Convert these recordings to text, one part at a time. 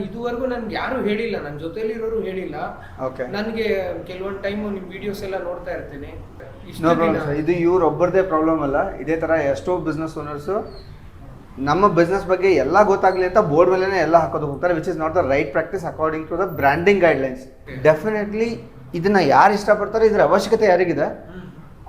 ಇದುವರೆಗೂ ನನ್ಗೆ ಯಾರು ಹೇಳಿಲ್ಲ, ನನ್ನ ಜೊತೆಲಿರೋರು ಹೇಳಿಲ್ಲ. ಓಕೆ, ನನಗೆ ಕೆಲವೊಂದು ಟೈಮು ನಿಮ್ಮ ವಿಡಿಯೋಸ್ ಎಲ್ಲ ನೋಡ್ತಾ ಇರ್ತೀನಿ. No problem sir. ಇದು ಇವ್ರೊಬ್ಬರದೇ ಪ್ರಾಬ್ಲಮ್ ಅಲ್ಲ, ಇದೇ ಥರ ಎಷ್ಟೋ ಬಿಸ್ನೆಸ್ ಓನರ್ಸು ನಮ್ಮ ಬಿಸ್ನೆಸ್ ಬಗ್ಗೆ ಎಲ್ಲ ಗೊತ್ತಾಗಲಿ ಅಂತ ಬೋರ್ಡ್ ಮೇಲೆ ಎಲ್ಲ ಹಾಕೋದು ಹೋಗ್ತಾರೆ, which is not the right practice according to the branding guidelines. Definitely ಇದನ್ನ ಯಾರು ಇಷ್ಟಪಡ್ತಾರೆ, ಇದ್ರ ಅವಶ್ಯಕತೆ ಯಾರಿಗಿದೆ,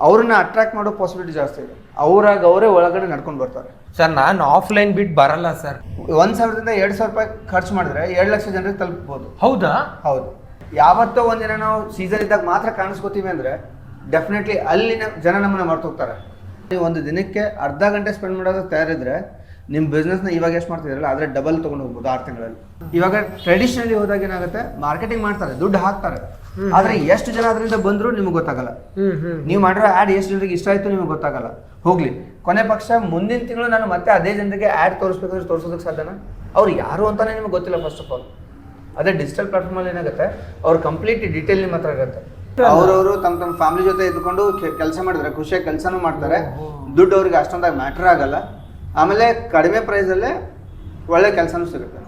ಅವ್ರನ್ನ ಅಟ್ರಾಕ್ಟ್ ಮಾಡೋ ಪಾಸಿಬಿಲಿಟಿ ಜಾಸ್ತಿ ಇದೆ. ಅವರೇ ಒಳಗಡೆ ನಡ್ಕೊಂಡು ಬರ್ತಾರೆ. ಸರ್ ನಾನು ಆಫ್ಲೈನ್ ಬಿಟ್ಟು ಬರಲ್ಲ ಸರ್. 1,000ದಿಂದ 2,000 ರೂಪಾಯಿ ಖರ್ಚು ಮಾಡಿದ್ರೆ 2 ಲಕ್ಷ ಜನರಿಗೆ ತಲುಪಬಹುದು. ಹೌದಾ? ಹೌದು. ಯಾವತ್ತೋ ಒಂದಿನ ನಾವು ಸೀಸನ್ ಇದ್ದಾಗ ಮಾತ್ರ ಕಾಣಿಸ್ಕೋತೀವಿ ಅಂದರೆ ಡೆಫಿನೆಟ್ಲಿ ಅಲ್ಲಿನ ಜನ ನಮ್ಮನ್ನ ಮರ್ತೋಗ್ತಾರೆ. ನೀವು ಒಂದು ದಿನಕ್ಕೆ ಅರ್ಧ ಗಂಟೆ ಸ್ಪೆಂಡ್ ಮಾಡೋದು ತಯಾರಿದ್ರೆ ನಿಮ್ಮ ಬಿಸ್ನೆಸ್ನ ಇವಾಗ ಎಷ್ಟು ಮಾಡ್ತಿದ್ರಲ್ಲ ಆದರೆ ಡಬಲ್ ತೊಗೊಂಡು ಹೋಗ್ಬೋದು 6 ತಿಂಗಳಲ್ಲಿ. ಇವಾಗ ಟ್ರೆಡಿಷನಲಿ ಹೋದಾಗ ಏನಾಗುತ್ತೆ, ಮಾರ್ಕೆಟಿಂಗ್ ಮಾಡ್ತಾರೆ, ದುಡ್ಡು ಹಾಕ್ತಾರೆ, ಆದರೆ ಎಷ್ಟು ಜನ ಅದರಿಂದ ಬಂದರೂ ನಿಮ್ಗೆ ಗೊತ್ತಾಗಲ್ಲ. ನೀವು ಮಾಡಿರೋ ಆ್ಯಡ್ ಎಷ್ಟು ಜನರಿಗೆ ಇಷ್ಟ ಆಯಿತು ನಿಮ್ಗೆ ಗೊತ್ತಾಗಲ್ಲ. ಹೋಗ್ಲಿ, ಕೊನೆ ಪಕ್ಷ ಮುಂದಿನ ತಿಂಗಳು ನಾನು ಮತ್ತೆ ಅದೇ ಜನರಿಗೆ ಆ್ಯಡ್ ತೋರಿಸ್ಬೇಕಾದ್ರೆ ತೋರಿಸೋದಕ್ಕೆ ಸಾಧ್ಯನಾ? ಅವ್ರು ಯಾರು ಅಂತಾನೆ ನಿಮ್ಗೆ ಗೊತ್ತಿಲ್ಲ ಫಸ್ಟ್ ಆಫ್ ಆಲ್. ಅದೇ ಡಿಜಿಟಲ್ ಪ್ಲಾಟ್ಫಾರ್ಮಲ್ಲಿ ಏನಾಗುತ್ತೆ, ಅವ್ರು ಕಂಪ್ಲೀಟ್ ಡೀಟೇಲ್ ನಿಮ್ಮ ಹತ್ರ ಆಗುತ್ತೆ. ಅವರವರು ತಮ್ಮ ಫ್ಯಾಮಿಲಿ ಜೊತೆ ಇದ್ಕೊಂಡು ಕೆಲಸ ಮಾಡಿದ್ರೆ ಖುಷಿಯಾಗಿ ಕೆಲಸನೂ ಮಾಡ್ತಾರೆ, ದುಡ್ಡು ಅವ್ರಿಗೆ ಅಷ್ಟೊಂದಾಗಿ ಮ್ಯಾಟ್ರ್ ಆಗಲ್ಲ, ಆಮೇಲೆ ಕಡಿಮೆ ಪ್ರೈಸಲ್ಲೇ ಒಳ್ಳೆ ಕೆಲಸನೂ ಸಿಗುತ್ತೆ.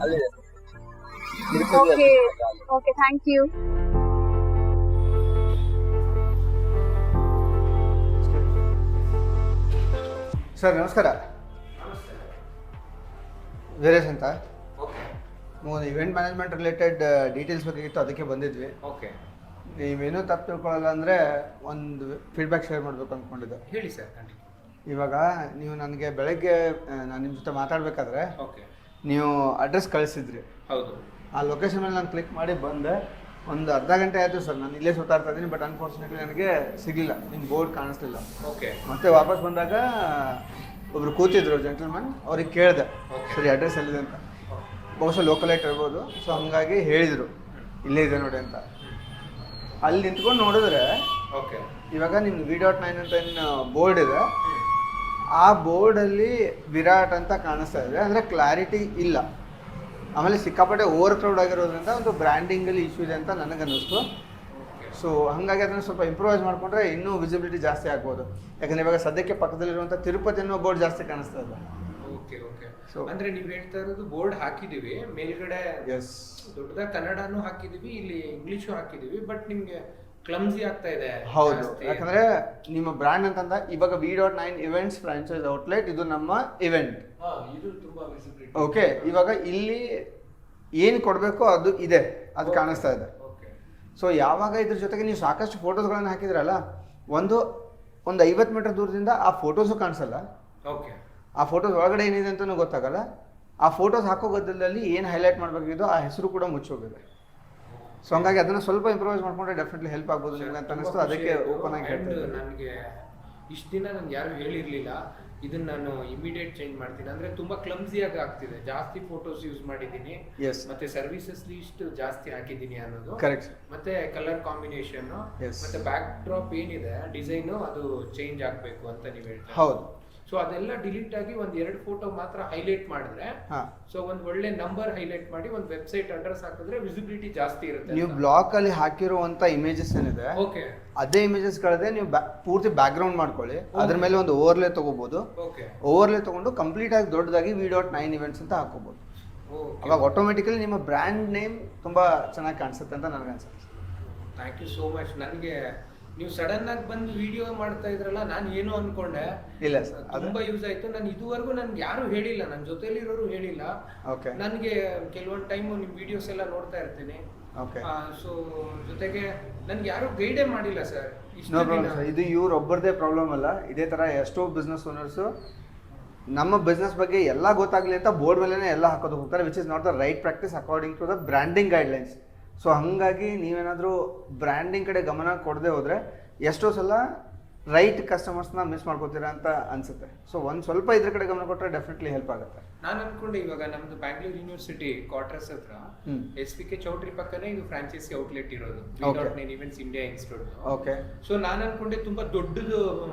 Okay, thank you. ಸರ್ ನಮಸ್ಕಾರ, ವೀರೇಶ್ ಅಂತ. ಒಂದು ಇವೆಂಟ್ ಮ್ಯಾನೇಜ್ಮೆಂಟ್ ರಿಲೇಟೆಡ್ ಡೀಟೇಲ್ಸ್ ಬೇಕಾಗಿತ್ತು, ಅದಕ್ಕೆ ಬಂದಿದ್ವಿ. ಓಕೆ, ನೀವೇನೂ ತಪ್ಪು ತಿಳ್ಕೊಳ್ಳಲ್ಲ ಅಂದರೆ ಒಂದು ಫೀಡ್ಬ್ಯಾಕ್ ಶೇರ್ ಮಾಡಬೇಕು ಅಂದ್ಕೊಂಡಿದ್ದೆ. ಹೇಳಿ ಸರ್. ಇವಾಗ ನೀವು ನನಗೆ ಬೆಳಗ್ಗೆ ನಾನು ನಿಮ್ಮ ಜೊತೆ ಮಾತಾಡಬೇಕಾದ್ರೆ ಓಕೆ, ನೀವು ಅಡ್ರೆಸ್ ಕಳಿಸಿದ್ರಿ. ಹೌದು. ಆ ಲೊಕೇಶನ್ ಮೇಲೆ ನಾನು ಕ್ಲಿಕ್ ಮಾಡಿ ಬಂದೆ. ಒಂದು ಅರ್ಧ ಗಂಟೆ ಆಯಿತು ಸರ್, ನಾನು ಇಲ್ಲೇ ಸುತ್ತಾಡ್ತಾ ಇದ್ದೀನಿ, ಬಟ್ ಅನ್ಫಾರ್ಚುನೇಟ್ಲಿ ನನಗೆ ಸಿಗಲಿಲ್ಲ, ನಿಮ್ಮ ಬೋರ್ಡ್ ಕಾಣಿಸ್ಲಿಲ್ಲ. ಓಕೆ, ಮತ್ತೆ ವಾಪಸ್ ಬಂದಾಗ ಒಬ್ರು ಕೂತಿದ್ರು ಜೆಂಟಲ್ಮನ್, ಅವ್ರಿಗೆ ಕೇಳಿದೆ ಸರಿ ಅಡ್ರೆಸ್ ಎಲ್ಲಿದೆ ಅಂತ. ಬಹುಶಃ ಲೋಕಲೈಟ್ ಇರ್ಬೋದು, ಸೊ ಹಂಗಾಗಿ ಹೇಳಿದರು ಇಲ್ಲೇ ಇದೆ ನೋಡಿ ಅಂತ. ಅಲ್ಲಿ ನಿಂತ್ಕೊಂಡು ನೋಡಿದ್ರೆ ಓಕೆ, ಇವಾಗ ನಿಮ್ದು V.9 ಅಂತ ಏನು ಬೋರ್ಡ್ ಇದೆ, ಆ ಬೋರ್ಡಲ್ಲಿ ವಿರಾಟ್ ಅಂತ ಕಾಣಿಸ್ತಾ ಇದೆ, ಅಂದರೆ ಕ್ಲಾರಿಟಿ ಇಲ್ಲ. ಆಮೇಲೆ ಸಿಕ್ಕಾಪಟ್ಟೆ ಓವರ್ ಕ್ರೌಡ್ ಆಗಿರೋದ್ರಿಂದ ಒಂದು ಬ್ರ್ಯಾಂಡಿಂಗಲ್ಲಿ ಇಶ್ಯೂ ಇದೆ ಅಂತ ನನಗನ್ನಿಸ್ತು. ಸೊ ಹಾಗಾಗಿ ಅದನ್ನು ಸ್ವಲ್ಪ ಇಂಪ್ರೂವೈಸ್ ಮಾಡಿಕೊಂಡ್ರೆ ಇನ್ನೂ ವಿಸಿಬಿಲಿಟಿ ಜಾಸ್ತಿ ಆಗ್ಬೋದು. ಯಾಕಂದರೆ ಇವಾಗ ಸದ್ಯಕ್ಕೆ ಪಕ್ಕದಲ್ಲಿರುವಂಥ ತಿರುಪತಿ ಅನ್ನೋ ಬೋರ್ಡ್ ಜಾಸ್ತಿ ಕಾಣಿಸ್ತಾ ಇದೆ. Okay okay. ಸೊ ಅಂದರೆ ನೀವು ಹೇಳ್ತಾ ಇರೋದು ಬೋರ್ಡ್ ಹಾಕಿದ್ದೀವಿ ಮೇಲ್ಗಡೆ, ಎಸ್, ದೊಡ್ಡದಾಗಿ ಕನ್ನಡನೂ ಹಾಕಿದ್ದೀವಿ, ಇಲ್ಲಿ ಇಂಗ್ಲೀಷು ಹಾಕಿದ್ದೀವಿ, ಬಟ್ ನಿಮಗೆ ಕ್ಲಮ್ಸಿ ಆಗ್ತಾ ಇದೆ. ಹೌದು, ಯಾಕಂದ್ರೆ ನಿಮ್ಮ ಬ್ರ್ಯಾಂಡ್ ಅಂತಂದ ಇವಾಗ V.9 ಇವೆಂಟ್ಸ್ ಫ್ರಾಂಚೈಸ್ ಔಟ್ಲೆಟ್, ಇದು ನಮ್ಮ ಇವೆಂಟ್. ಇದು ತುಂಬಾ ವಿಸಿಬಿಲಿಟಿ. ಓಕೆ, ಇವಾಗ ಇಲ್ಲಿ ಏನು ಕೊಡಬೇಕೋ ಅದು ಇದೆ, ಅದು ಕಾಣಿಸ್ತಾ ಇದೆ. ಸೊ ಯಾವಾಗ ಇದ್ರ ಜೊತೆಗೆ ನೀವು ಸಾಕಷ್ಟು ಫೋಟೋಸ್ಗಳನ್ನು ಹಾಕಿದ್ರಲ್ಲ, ಒಂದು 50 ಮೀಟರ್ ದೂರದಿಂದ ಆ ಫೋಟೋಸು ಕಾಣಿಸಲ್ಲ. ಓಕೆ, ಆ ಫೋಟೋಸ್ ಒಳಗಡೆ ಏನಿದೆ ಅಂತಲೂ ಗೊತ್ತಾಗಲ್ಲ. ಆ ಫೋಟೋಸ್ ಹಾಕೋ ಗದ್ದಲಲ್ಲಿ ಏನು ಹೈಲೈಟ್ ಮಾಡಬೇಕಿದೋ ಆ ಹೆಸರು ಕೂಡ ಮುಚ್ಚೋಗಿದೆ. ಸೊ ಹಂಗಾಗಿ ಅದನ್ನು ಸ್ವಲ್ಪ ಇಂಪ್ರೂವೈಸ್ ಮಾಡ್ಕೊಂಡ್ರೆ ಡೆಫಿನೆಟ್ಲಿ ಹೆಲ್ಪ್ ಆಗ್ಬೋದು ನಿಮ್ಗೆ ಅಂತ ಅನಿಸ್ತು, ಅದಕ್ಕೆ ಓಪನ್ ಆಗಿ ಹೇಳ್ತೀನಿ. ನನಗೆ ಇಷ್ಟು ದಿನ ನನಗೆ ಯಾರು ಹೇಳಿರಲಿಲ್ಲ, ಇದನ್ನ ನಾನು ಇಮಿಡಿಯೇಟ್ ಚೇಂಜ್ ಮಾಡ್ತೀನಿ. ಅಂದ್ರೆ ತುಂಬಾ ಕ್ಲಮ್ಸಿಯಾಗಿ ಆಗ್ತಿದೆ, ಜಾಸ್ತಿ ಫೋಟೋಸ್ ಯೂಸ್ ಮಾಡಿದ್ದೀನಿ, ಮತ್ತೆ ಸರ್ವಿಸಸ್ ಲಿಸ್ಟ್ ಜಾಸ್ತಿ ಹಾಕಿದ್ದೀನಿ ಅನ್ನೋದು ಕರೆಕ್ಟ್. ಮತ್ತೆ ಕಲರ್ ಕಾಂಬಿನೇಷನ್ ಮತ್ತೆ ಬ್ಯಾಕ್ ಡ್ರಾಪ್ ಏನಿದೆ ಡಿಸೈನ್ ಅದು ಚೇಂಜ್ ಆಗಬೇಕು ಅಂತ ನೀವು ಹೇಳ್ತೀರಾ. ಹೌದು. ಸೊ ಅದೆಲ್ಲ ಡಿಲೀಟ್ ಆಗಿ 1-2 ಫೋಟೋ ಮಾತ್ರ ಹೈಲೈಟ್ ಮಾಡಿದ್ರೆ, ಸೊ ಒಂದು ಒಳ್ಳೆ ನಂಬರ್ ಹೈಲೈಟ್ ಮಾಡಿ ಒಂದು ವೆಬ್ಸೈಟ್ ಅಡ್ರೆಸ್ ಹಾಕಿದ್ರೆ ವಿಸಿಬಿಲಿಟಿ ಜಾಸ್ತಿ ಇರುತ್ತೆ. ನೀವು ಬ್ಲಾಕ್ ಅಲ್ಲಿ ಹಾಕಿರುವಂತ ಇಮೇಜಸ್ ಏನಿದೆ, ಓಕೆ, ಅದೇ ಇಮೇಜಸ್ ಗಳದೇ ನೀವು ಪೂರ್ತಿ ಬ್ಯಾಕ್ ಗ್ರೌಂಡ್ ಮಾಡ್ಕೊಳ್ಳಿ, ಅದ್ರ ಮೇಲೆ ಒಂದು ಓವರ್ಲೇ ತಗೋಬಹುದು. ಓಕೆ, ಓವರ್ಲೇ ತಗೊಂಡು ಕಂಪ್ಲೀಟ್ ಆಗಿ ದೊಡ್ಡದಾಗಿ V.9 ಇವೆಂಟ್ಸ್ ಅಂತ ಹಾಕೋಬಹುದು. ಅವಾಗ ಆಟೋಮೆಟಿಕಲಿ ನಿಮ್ಮ ಬ್ರ್ಯಾಂಡ್ ನೇಮ್ ತುಂಬಾ ಚೆನ್ನಾಗಿ ಕಾಣಿಸುತ್ತೆ ಅಂತ ನನಗೆ ಅನ್ಸುತ್ತೆ. Thank you so much. ನನಗೆ ನೀವು ಸಡನ್ ಆಗಿ ಬಂದು ವಿಡಿಯೋ ಮಾಡ್ತಾ ಇದ್ರಲ್ಲ, ನಾನು ಏನು ಅನ್ಕೊಂಡೆ. ಇಲ್ಲ ಸರ್, ತುಂಬಾ ಯೂಸ್ ಆಯ್ತು. ನಾನು ಇದುವರೆಗೂ ನನ್ಗೆ ಯಾರು ಹೇಳಿಲ್ಲ, ನನ್ನ ಜೊತೆಲಿರೋರು ಹೇಳಿಲ್ಲ. ಓಕೆ, ನನಗೆ ಕೆಲವೊಂದು ಟೈಮ್ ನಿಮ್ ವಿಡಿಯೋಸ್ ಎಲ್ಲ ನೋಡ್ತಾ ಇರ್ತೀನಿ. ಓಕೆ. ಸೊ ಜೊತೆಗೆ ನನ್ಗೆ ಯಾರು ಗೈಡೇ ಮಾಡಿಲ್ಲ ಸರ್. No problem sir. ಇದು ಇವ್ರೊಬ್ಬರದೇ ಪ್ರಾಬ್ಲಮ್ ಅಲ್ಲ, ಇದೇ ತರ ಎಷ್ಟೋ ಬಿಸ್ನೆಸ್ ಓನರ್ಸು ನಮ್ಮ ಬಿಸ್ನೆಸ್ ಬಗ್ಗೆ ಎಲ್ಲ ಗೊತ್ತಾಗ್ಲಿ ಅಂತ ಬೋರ್ಡ್ ಮೇಲೆ ಎಲ್ಲ ಹಾಕೋದು ಹೋಗ್ತಾರೆ, which is not the right practice according to the branding guidelines. So ಹಾಗಾಗಿ ನೀವೇನಾದರೂ ಬ್ರ್ಯಾಂಡಿಂಗ್ ಕಡೆ ಗಮನ ಕೊಡದೆ ಹೋದರೆ ಎಷ್ಟೋ ಸಲ ರೈಟ್ ಕಸ್ಟಮರ್ಸ್ನ ಮಿಸ್ ಮಾಡ್ಕೋತೀರಾ ಅಂತ ಅನ್ಸುತ್ತೆ. ಸೊ ಒಂದು ಸ್ವಲ್ಪ ಇದ್ರ ಕಡೆ ಗಮನ ಕೊಟ್ಟರೆ ಡೆಫಿನೆಟ್ಲಿ ಹೆಲ್ಪ್ ಆಗುತ್ತೆ. ನಾನು ಅನ್ಕೊಂಡೆ ಇವಾಗ ನಮ್ದು ಬ್ಯಾಂಗ್ಳೂರ್ ಯೂನಿವರ್ಸಿಟಿ ಕ್ವಾರ್ಟರ್ಸ್ ಹತ್ರ SPK ಚೌಟ್ರಿ ಪಕ್ಕನೇ ಇದು ಫ್ರಾಂಚೈಸಿ ಔಟ್ಲೆಟ್ ಇರೋದು, V.9 events India institute. Okay. So ನಾನು ಅನ್ಕೊಂಡೆ ತುಂಬಾ ದೊಡ್ಡದು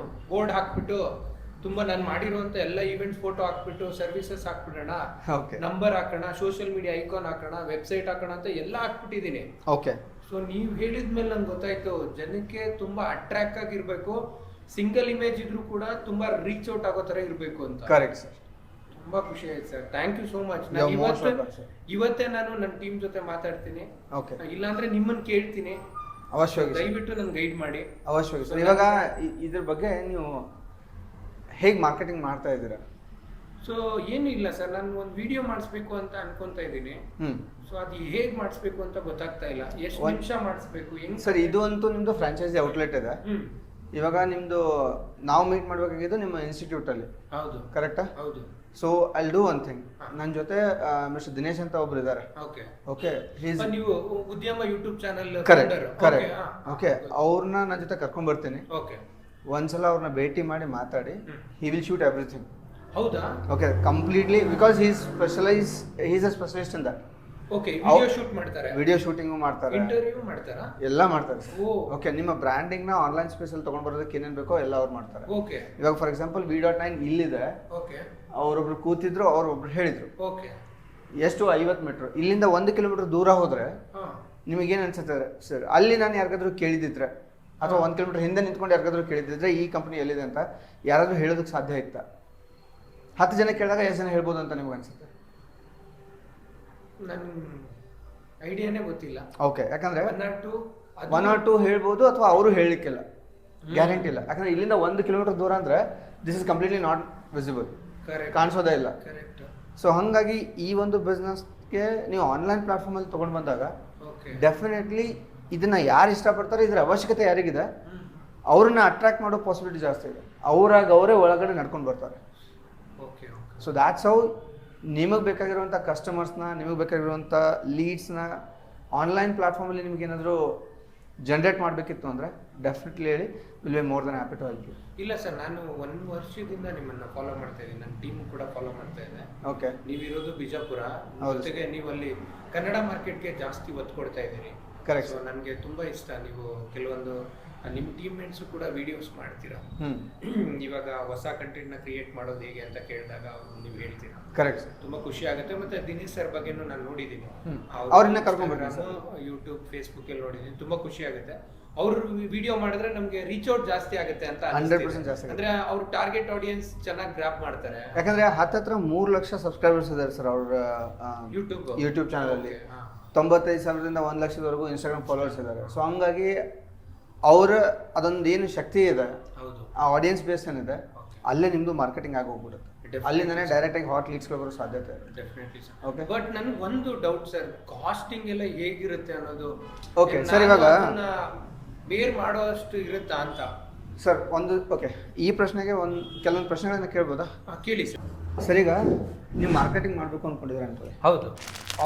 ಬೋರ್ಡ್ ಹಾಕ್ಬಿಟ್ಟು ತುಂಬಾ ನಾನು ಮಾಡಿರುವಂತ ಎಲ್ಲ ಈವೆಂಟ್ಸ್ ಫೋಟೋ ಹಾಕ್ಬಿಟ್ಟು ಸರ್ವಿಸಸ್ ಹಾಕ್ಬಿಡೋಣ, ನಂಬರ್ ಹಾಕೋಣ, ಸೋಷಿಯಲ್ ಮೀಡಿಯಾ ಐಕಾನ್ ಹಾಕೋಣ, ವೆಬ್ಸೈಟ್ ಹಾಕೋಣ ಅಂತ ಎಲ್ಲ ಹಾಕ್ಬಿಟ್ಟಿದ್ದೀನಿ. ಓಕೆ. ಸೊ ನೀವು ಹೇಳಿದ್ಮೇಲೆ ನಂಗೆ ಗೊತ್ತಾಯ್ತು, ಜನಕ್ಕೆ ತುಂಬಾ ಅಟ್ರಾಕ್ಟ್ ಆಗಿರ್ಬೇಕು, ಸಿಂಗಲ್ ಇಮೇಜ್ ಇದ್ರೂ ಕೂಡ ತುಂಬಾ ರೀಚ್ ಔಟ್ ಆಗೋ ತರ ಇರಬೇಕು ಅಂತ. Correct sir. ತುಂಬಾ ಖುಷಿ ಆಯ್ತು sir, thank you so much. You're most welcome, sir. ಇವತ್ತೇ ನಾನು ನನ್ನ ಟೀಮ್ ಜೊತೆ ಮಾತಾಡ್ತೀನಿ, ಓಕೆ, ಇಲ್ಲಾಂದ್ರೆ ನಿಮ್ಮನ್ನ ಕೇಳ್ತೀನಿ, ಅವಶ್ಯವಾಗಿ sir. ದಯವಿಟ್ಟು ನನ್ ಗೈಡ್ ಮಾಡಿ. ಅವಶ್ಯವಾಗಿ ಸರ್. ಇವಾಗ ಇದ್ರ ಬಗ್ಗೆ ನೀವು ಹೇಗೆ ಮಾರ್ಕೆಟಿಂಗ್ ಮಾಡ್ತಾ ಇದ್ದೀರಾ? ಸೊ ಏನು ಇಲ್ಲ ಸರ್, ನಾನು ಒಂದು ವಿಡಿಯೋ ಮಾಡಿಸ್ಬೇಕು ಅಂತ ಅನ್ಕೊಂತ ಇದ್ದೀನಿ. ಸೊ ಅದು ಹೇಗ್ ಮಾಡಿಸ್ಬೇಕು ಅಂತ ಗೊತ್ತಾಗ್ತಾ ಇಲ್ಲ, ಎಷ್ಟು ನಿಮಿಷ ಮಾಡಿಸ್ಬೇಕು, ಹೆಂಗ್ ಸರ್ ಇದು ಅಂತೂ ನಿಮ್ದು ಫ್ರಾಂಚೈಸಿ ಔಟ್ಲೆಟ್ ಇದೆ. ಇವಾಗ ನಿಮ್ದು ನಾವು ಮೀಟ್ ಮಾಡ್ಬೇಕಾಗಿದ್ದು ನಿಮ್ಮ ಇನ್ಸ್ಟಿಟ್ಯೂಟ್ ಅಲ್ಲಿ. ಹೌದು ಕರೆಕ್ಟಾ? ಹೌದು. So I do one thing, ನನ್ನ ಜೊತೆ ಮಿಸ್ಟರ್ ದಿನೇಶ್ ಅಂತ ಒಬ್ರು ಇದ್ದಾರೆ. ಓಕೆ ಓಕೆ, ನೀವು ಉದ್ಯಮ YouTube channel correct correct. Okay, ಅವ್ರನ್ನ ನನ್ನ ಜೊತೆ ಕರ್ಕೊಂಡ್ ಬರ್ತೀನಿ. ಓಕೆ, ಒಂದ್ಸಲ ಅವ್ರನ್ನ ಭೇಟಿ ಮಾಡಿ ಮಾತಾಡಿ, ಹಿ ವಿಲ್ ಶೂಟ್ ಎವ್ರಿಥಿಂಗ್. ಹೌದಾ? Okay, completely, because he is a specialist in that. Okay, video shoot ಮಾಡ್ತಾರೆ, ವಿಡಿಯೋ ಶೂಟಿಂಗು ಮಾಡ್ತಾರೆ, ಇಂಟರ್ವ್ಯೂ ಮಾಡ್ತಾರಾ, ಎಲ್ಲ ಮಾಡ್ತಾರೆ. ಓ ಓಕೆ, ನಿಮ್ಮ ಬ್ರ್ಯಾಂಡಿಂಗ್ ನ ಆನ್ಲೈನ್ ಸ್ಪೇಸ್ ಅಲ್ಲಿ ತಗೊಂಡ್ ಬರೋದಕ್ಕೆ ಏನೇನ್ ಬೇಕೋ ಎಲ್ಲ ಅವ್ರು ಮಾಡ್ತಾರೆ. ಓಕೆ ಇವಾಗ ಫಾರ್ ಎಕ್ಸಾಂಪಲ್ V.9 ಇಲ್ಲಿದೆ, ಓಕೆ ಅವರೊಬ್ರು ಕೂತಿದ್ರು, ಅವ್ರೊಬ್ರು ಹೇಳಿದ್ರು ಓಕೆ ಎಷ್ಟು 50 ಮೀಟರ್ ಇಲ್ಲಿಂದ 1 ಕಿಲೋಮೀಟರ್ ದೂರ ಹೋದ್ರೆ ಹಾ ನಿಮಗೇನು ಅನ್ಸುತ್ತೆ ಸರ್? ಅಲ್ಲಿ ನಾನು ಯಾರಿಗಾದ್ರೂ ಕೇಳಿದಿದ್ರೆ ಅಥವಾ 1 ಕಿಲೋಮೀಟರ್ ಹಿಂದೆ ನಿಂತ್ಕೊಂಡು ಯಾರಿಗಾದ್ರೂ ಕೇಳಿದಿದ್ರೆ ಈ ಕಂಪನಿ ಎಲ್ಲಿದೆ ಅಂತ ಯಾರಾದ್ರೂ ಹೇಳೋದಕ್ಕೆ ಸಾಧ್ಯ ಇತ್ತಾ? 10 ಜನ ಕೇಳಿದಾಗ ಎಷ್ಟು ಜನ ಹೇಳ್ಬೋದು ಅಂತ ನಿಮ್ಗೆ ಅನ್ಸುತ್ತೆ? ನನ್ ಐಡಿಯಾನೇ ಗೊತ್ತಿಲ್ಲ. ಓಕೆ, ಯಾಕಂದ್ರೆ 1 or 2 ಹೇಳ್ಬೋದು, ಅಥವಾ ಅವರು ಹೇಳಲಿಕ್ಕಿಲ್ಲ, ಗ್ಯಾರಂಟಿ ಇಲ್ಲ. ಯಾಕಂದ್ರೆ ಇಲ್ಲಿಂದ 1 ಕಿಲೋಮೀಟರ್ ದೂರ ಅಂದ್ರೆ this is completely not visible, correct ಕಾಣಿಸೋದೇ ಇಲ್ಲ. ಕರೆಕ್ಟ್. ಸೊ ಹಾಗಾಗಿ ಈ ಒಂದು ಬಿಸ್ನೆಸ್ಗೆ ನೀವು ಆನ್ಲೈನ್ ಪ್ಲಾಟ್ಫಾರ್ಮ್ ಅಲ್ಲಿ ತಗೊಂಡು ಬಂದಾಗ ಓಕೆ ಡೆಫಿನೆಟ್ಲಿ ಇದನ್ನ ಯಾರು ಇಷ್ಟಪಡ್ತಾರೆ, ಇದರ ಅವಶ್ಯಕತೆ ಯಾರಿಗಿದೆ, ಅವ್ರನ್ನ ಅಟ್ರಾಕ್ಟ್ ಮಾಡೋ ಪಾಸಿಬಿಲಿಟಿ ಜಾಸ್ತಿ ಇದೆ. ಅವರೇ ಒಳಗಡೆ ನಡ್ಕೊಂಡು ಬರ್ತಾರೆ. ಓಕೆ ಸೊ ದ್ಯಾಟ್ಸ್ ಹೌ ನಿಮಗೆ ಬೇಕಾಗಿರುವಂಥ ಕಸ್ಟಮರ್ಸ್ನ, ನಿಮಗೆ ಬೇಕಾಗಿರುವಂಥ ಲೀಡ್ಸ್ನ ಆನ್ಲೈನ್ ಪ್ಲಾಟ್ಫಾರ್ಮಲ್ಲಿ ನಿಮ್ಗೆ ಏನಾದರೂ ಜನ್ರೇಟ್ ಮಾಡಬೇಕಿತ್ತು ಅಂದರೆ ಡೆಫಿನೆಟ್ಲಿ ಹೇಳಿ, will be more than happy to help you. ಇಲ್ಲ ಸರ್, ನಾನು 1 ವರ್ಷದಿಂದ ನಿಮ್ಮನ್ನ ಫಾಲೋ ಮಾಡ್ತಾ ಇದ್ದೀನಿ, ನನ್ನ ಟೀಮ್ ಕೂಡ ಫಾಲೋ ಮಾಡ್ತಾ ಇದೆ. ಓಕೆ, ನೀವಿರೋದು ಬಿಜಾಪುರ, ಹೌದು. ಜೊತೆಗೆ ನೀವು ಅಲ್ಲಿ ಕನ್ನಡ ಮಾರ್ಕೆಟ್ಗೆ ಜಾಸ್ತಿ ಒತ್ತು ಕೊಡ್ತಾ ಇದ್ದೀರಿ. ಕರೆಕ್ಟ್. ಸೊ ನನಗೆ ತುಂಬಾ ಇಷ್ಟ. ನೀವು ಕೆಲವೊಂದು ನಿಮ್ಮ ಟೀಮ್ ಮೇಟ್ಸು ಕೂಡ ವಿಡಿಯೋಸ್ ಮಾಡ್ತೀರಾ. ಇವಾಗ ಹೊಸ ಕಂಟೆಂಟ್ ನ ಕ್ರಿಯೇಟ್ ಮಾಡೋದು ಹೇಗೆ ಅಂತ ಕೇಳಿದಾಗ ನೀವು ಹೇಳ್ತೀರಾ. ಕರೆಕ್ಟ್, ತುಂಬಾ ಖುಷಿ ಆಗುತ್ತೆ. ಮತ್ತೆ ದಿನೇಶ್ ಸರ್ ಬಗ್ಗೆನೂ ನಾನು ನೋಡಿದ್ದೀನಿ, ಅವ್ರನ್ನ ಕರ್ಕೊಂಡ್ಬರ್ತೀನಿ, ಯೂಟ್ಯೂಬ್ ಫೇಸ್ಬುಕ್ ಅಲ್ಲಿ ನೋಡಿದ್ದೀನಿ. ತುಂಬಾ ಖುಷಿ ಆಗುತ್ತೆ. ಅವ್ರು ವಿಡಿಯೋ ಮಾಡಿದ್ರೆ ನಮ್ಗೆ ರೀಚ್ ಔಟ್ ಜಾಸ್ತಿ ಆಗುತ್ತೆ ಅಂತ 100% ಜಾಸ್ತಿ ಅಂದ್ರೆ ಅವ್ರ ಟಾರ್ಗೆಟ್ ಆಡಿಯನ್ಸ್ ಚೆನ್ನಾಗಿ ಗ್ರಾಪ್ ಮಾಡ್ತಾರೆ. ಯಾಕಂದ್ರೆ ಹತ್ರ 3 ಲಕ್ಷ ಸಬ್ಸ್ಕ್ರೈಬರ್ಸ್ ಇದ್ದಾರೆ ಸರ್ ಅವ್ರ ಯೂಟ್ಯೂಬ್ ಚಾನಲ್ ಅಲ್ಲಿ. 95,000ದಿಂದ 1 ಲಕ್ಷದವರೆಗೂ ಇನ್ಸ್ಟಾಗ್ರಾಮ್ ಫಾಲೋವರ್ಸ್ ಇದ್ದಾರೆ. ಸೊ ಹಂಗಾಗಿ ಅವ್ರ ಅದೊಂದು ಏನು ಶಕ್ತಿ ಇದೆ, ಆ ಆಡಿಯನ್ಸ್ ಬೇಸ್ ಏನಿದೆ, ಅಲ್ಲೇ ನಿಮ್ದು ಮಾರ್ಕೆಟಿಂಗ್ ಆಗಿ ಹೋಗ್ಬಿಡುತ್ತೆ. ಅಲ್ಲಿಂದನೇ ಡೈರೆಕ್ಟ್ ಆಗಿ ಹಾಟ್ ಲೀಡ್ಸ್ ಬರೋ ಸಾಧ್ಯತೆ ಇದೆ. Definitely sir. ಓಕೆ, ಬಟ್ ನನಗೆ ಒಂದು ಡೌಟ್ ಸರ್, ಕಾಸ್ಟಿಂಗ್ ಎಲ್ಲ ಹೇಗಿರುತ್ತೆ ಅನ್ನೋದು. ಓಕೆ ಸರ್, ಇವಾಗ ಬೇರ್ ಮಾಡೋಷ್ಟು ಇರುತ್ತಾ ಅಂತ ಸರ್ ಒಂದು. ಓಕೆ, ಈ ಪ್ರಶ್ನೆಗೆ ಕೆಲವೊಂದು ಪ್ರಶ್ನೆಗಳನ್ನ ಕೇಳ್ಬೋದಾ? ಕೇಳಿ ಸರ್. ಸರ್, ಈಗ ನೀವು ಮಾರ್ಕೆಟಿಂಗ್ ಮಾಡಬೇಕು ಅಂದ್ಕೊಂಡಿದ್ರೆ ಅನ್ಕೊಳ್ಳಿ, ಹೌದು.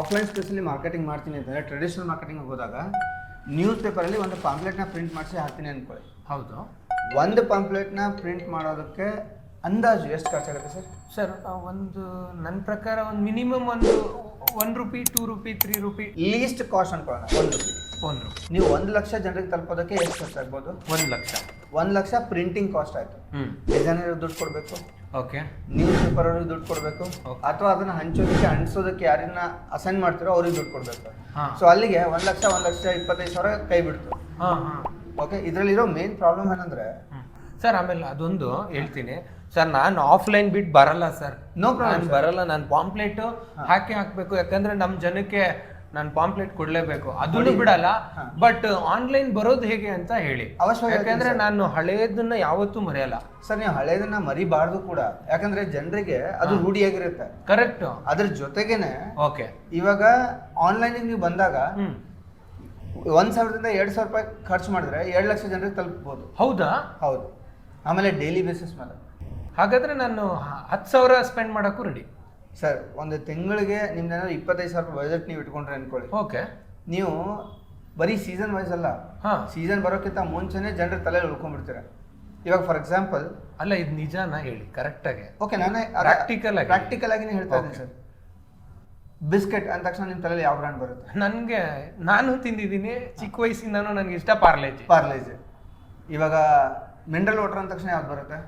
ಆಫ್ಲೈನ್ ಸ್ಪೇಸಲ್ಲಿ ಮಾರ್ಕೆಟಿಂಗ್ ಮಾಡ್ತೀನಿ ಅಂತಂದರೆ ಟ್ರೆಡಿಷನಲ್ ಮಾರ್ಕೆಟಿಂಗ್ ಹೋದಾಗ ನ್ಯೂಸ್ ಪೇಪರಲ್ಲಿ ಒಂದು ಪಾಂಪ್ಲೆಟ್ನ ಪ್ರಿಂಟ್ ಮಾಡಿಸಿ ಹಾಕ್ತೀನಿ ಅಂದ್ಕೊಳ್ಳಿ. ಹೌದು. ಒಂದು ಪಾಂಪ್ಲೆಟ್ನ ಪ್ರಿಂಟ್ ಮಾಡೋದಕ್ಕೆ ಅಂದಾಜು ಎಷ್ಟು ಖರ್ಚಾಗುತ್ತೆ ಸರ್? ಸರ್, ಒಂದು ನನ್ನ ಪ್ರಕಾರ ಒಂದು ಮಿನಿಮಮ್ ಒಂದು ₹1, ₹2, ₹3. ಲೀಸ್ಟ್ ಕಾಸ್ಟ್ ಅನ್ಕೊಳ್ಳೋಣ, ₹1. ನೀವು 1 ಲಕ್ಷ ಜನರಿಗೆ ತಲುಪೋದಕ್ಕೆ ಎಷ್ಟು ಖರ್ಚಾಗ್ಬೋದು? 1 ಲಕ್ಷ. 1 ಲಕ್ಷ ಪ್ರಿಂಟಿಂಗ್ ಕಾಸ್ಟ್ ಆಯಿತು. ಡಿಸೈನರ್ ದುಡ್ಡು ಕೊಡಬೇಕು, ಓಕೆ. ನ್ಯೂಸ್ ಪೇಪರ್ ಅವ್ರಿಗೆ ದುಡ್ಡು ಕೊಡಬೇಕು, ಅಥವಾ ಅದನ್ನ ಅಂಟಿಸೋದಕ್ಕೆ ಯಾರನ್ನ ಅಸೈನ್ ಮಾಡ್ತಿರೋ ಅವ್ರಿಗೆ ದುಡ್ಡು ಕೊಡಬೇಕು. ಸೊ ಅಲ್ಲಿಗೆ 1,25,000 ಕೈ ಬಿಡ್ತು. ಓಕೆ, ಇದರಲ್ಲಿರೋ ಮೇನ್ ಪ್ರಾಬ್ಲಮ್ ಏನಂದ್ರೆ ಸರ್, ಆಮೇಲೆ ಅದೊಂದು ಹೇಳ್ತೀನಿ ಸರ್, ನಾನು ಆಫ್ಲೈನ್ ಬಿಟ್ಟು ಬರಲ್ಲ ಸರ್. ನೋ ಪ್ರಾಬ್ಲಮ್, ಬರಲ್ಲ. ನಾನು ಪಾಂಪ್ಲೆಟ್ ಹಾಕ್ಬೇಕು, ಯಾಕಂದ್ರೆ ನಮ್ಮ ಜನಕ್ಕೆ ನಾನು ಪಾಂಪ್ಲೆಟ್ ಕೊಡ್ಲೇಬೇಕು, ಅದನ್ನು ಬಿಡಲ್ಲ. ಬಟ್ ಆನ್ಲೈನ್ ಬರೋದು ಹೇಗೆ ಅಂತ ಹೇಳಿ. ಯಾಕಂದ್ರೆ ನಾನು ಹಳೇದನ್ನ ಯಾವತ್ತೂ ಮರೆಯಲ್ಲ ಸರ್. ನೀವು ಹಳೇದನ್ನ ಮರಿಬಾರ್ದು ಕೂಡ, ಯಾಕಂದ್ರೆ ಜನರಿಗೆ ಅದು ರೂಢಿಯಾಗಿರುತ್ತೆ. ಕರೆಕ್ಟ್. ಅದ್ರ ಜೊತೆಗೇನೆ ಓಕೆ, ಇವಾಗ ಆನ್ಲೈನ್ ನೀವು ಬಂದಾಗ 1,000ದಿಂದ 2,000 ಖರ್ಚು ಮಾಡಿದ್ರೆ 2 ಲಕ್ಷ ಜನರಿಗೆ ತಲುಪಬಹುದು. ಹೌದಾ? ಹೌದು. ಆಮೇಲೆ ಡೈಲಿ ಬೇಸಿಸ್ ಮೇಲೆ ಹಾಗಾದ್ರೆ ನಾನು 10,000 ಸ್ಪೆಂಡ್ ಮಾಡಕ್ಕೂ ರೆಡಿ ಸರ್. ಒಂದು ತಿಂಗಳಿಗೆ ನಿಮ್ದೇನಾದ್ರು 25,000 ಬಜೆಟ್ ನೀವು ಇಟ್ಕೊಂಡ್ರೆ ಅನ್ಕೊಳ್ಳಿ. ಓಕೆ. ನೀವು ಬರೀ ಸೀಸನ್ ವೈಸ್ ಅಲ್ಲ, ಸೀಸನ್ ಬರೋಕ್ಕಿಂತ ಮುಂಚೆನೆ ಜನರ ತಲೆಯಲ್ಲಿ ಉಳ್ಕೊಂಡ್ಬಿಡ್ತೀರ. ಇವಾಗ ಫಾರ್ ಎಕ್ಸಾಂಪಲ್, ಅಲ್ಲ ಇದು ನಿಜಾನ ಹೇಳಿ ಕರೆಕ್ಟ್ ಆಗಿ. ಓಕೆ, ನಾನೇ ಪ್ರಾಕ್ಟಿಕಲ್ ಆಗಿನೇ ಹೇಳ್ತಾ ಇದ್ದೀನಿ ಸರ್. ಬಿಸ್ಕೆಟ್ ಅಂದ ತಕ್ಷಣ ನಿಮ್ಮ ತಲೆಯಲ್ಲಿ ಯಾವ ಬ್ರ್ಯಾಂಡ್ ಬರುತ್ತೆ? ನನಗೆ, ನಾನು ತಿಂದಿದ್ದೀನಿ ಚಿಕ್ಕ ವಯಸ್ಸಿಂದನೂ ನನಗೆ ಇಷ್ಟ ಪಾರ್ಲೇಜ್. ಇವಾಗ ಮಿನರಲ್ ವಾಟರ್ ಅಂದ ತಕ್ಷಣ ಯಾವ್ದು ಬರುತ್ತೆ?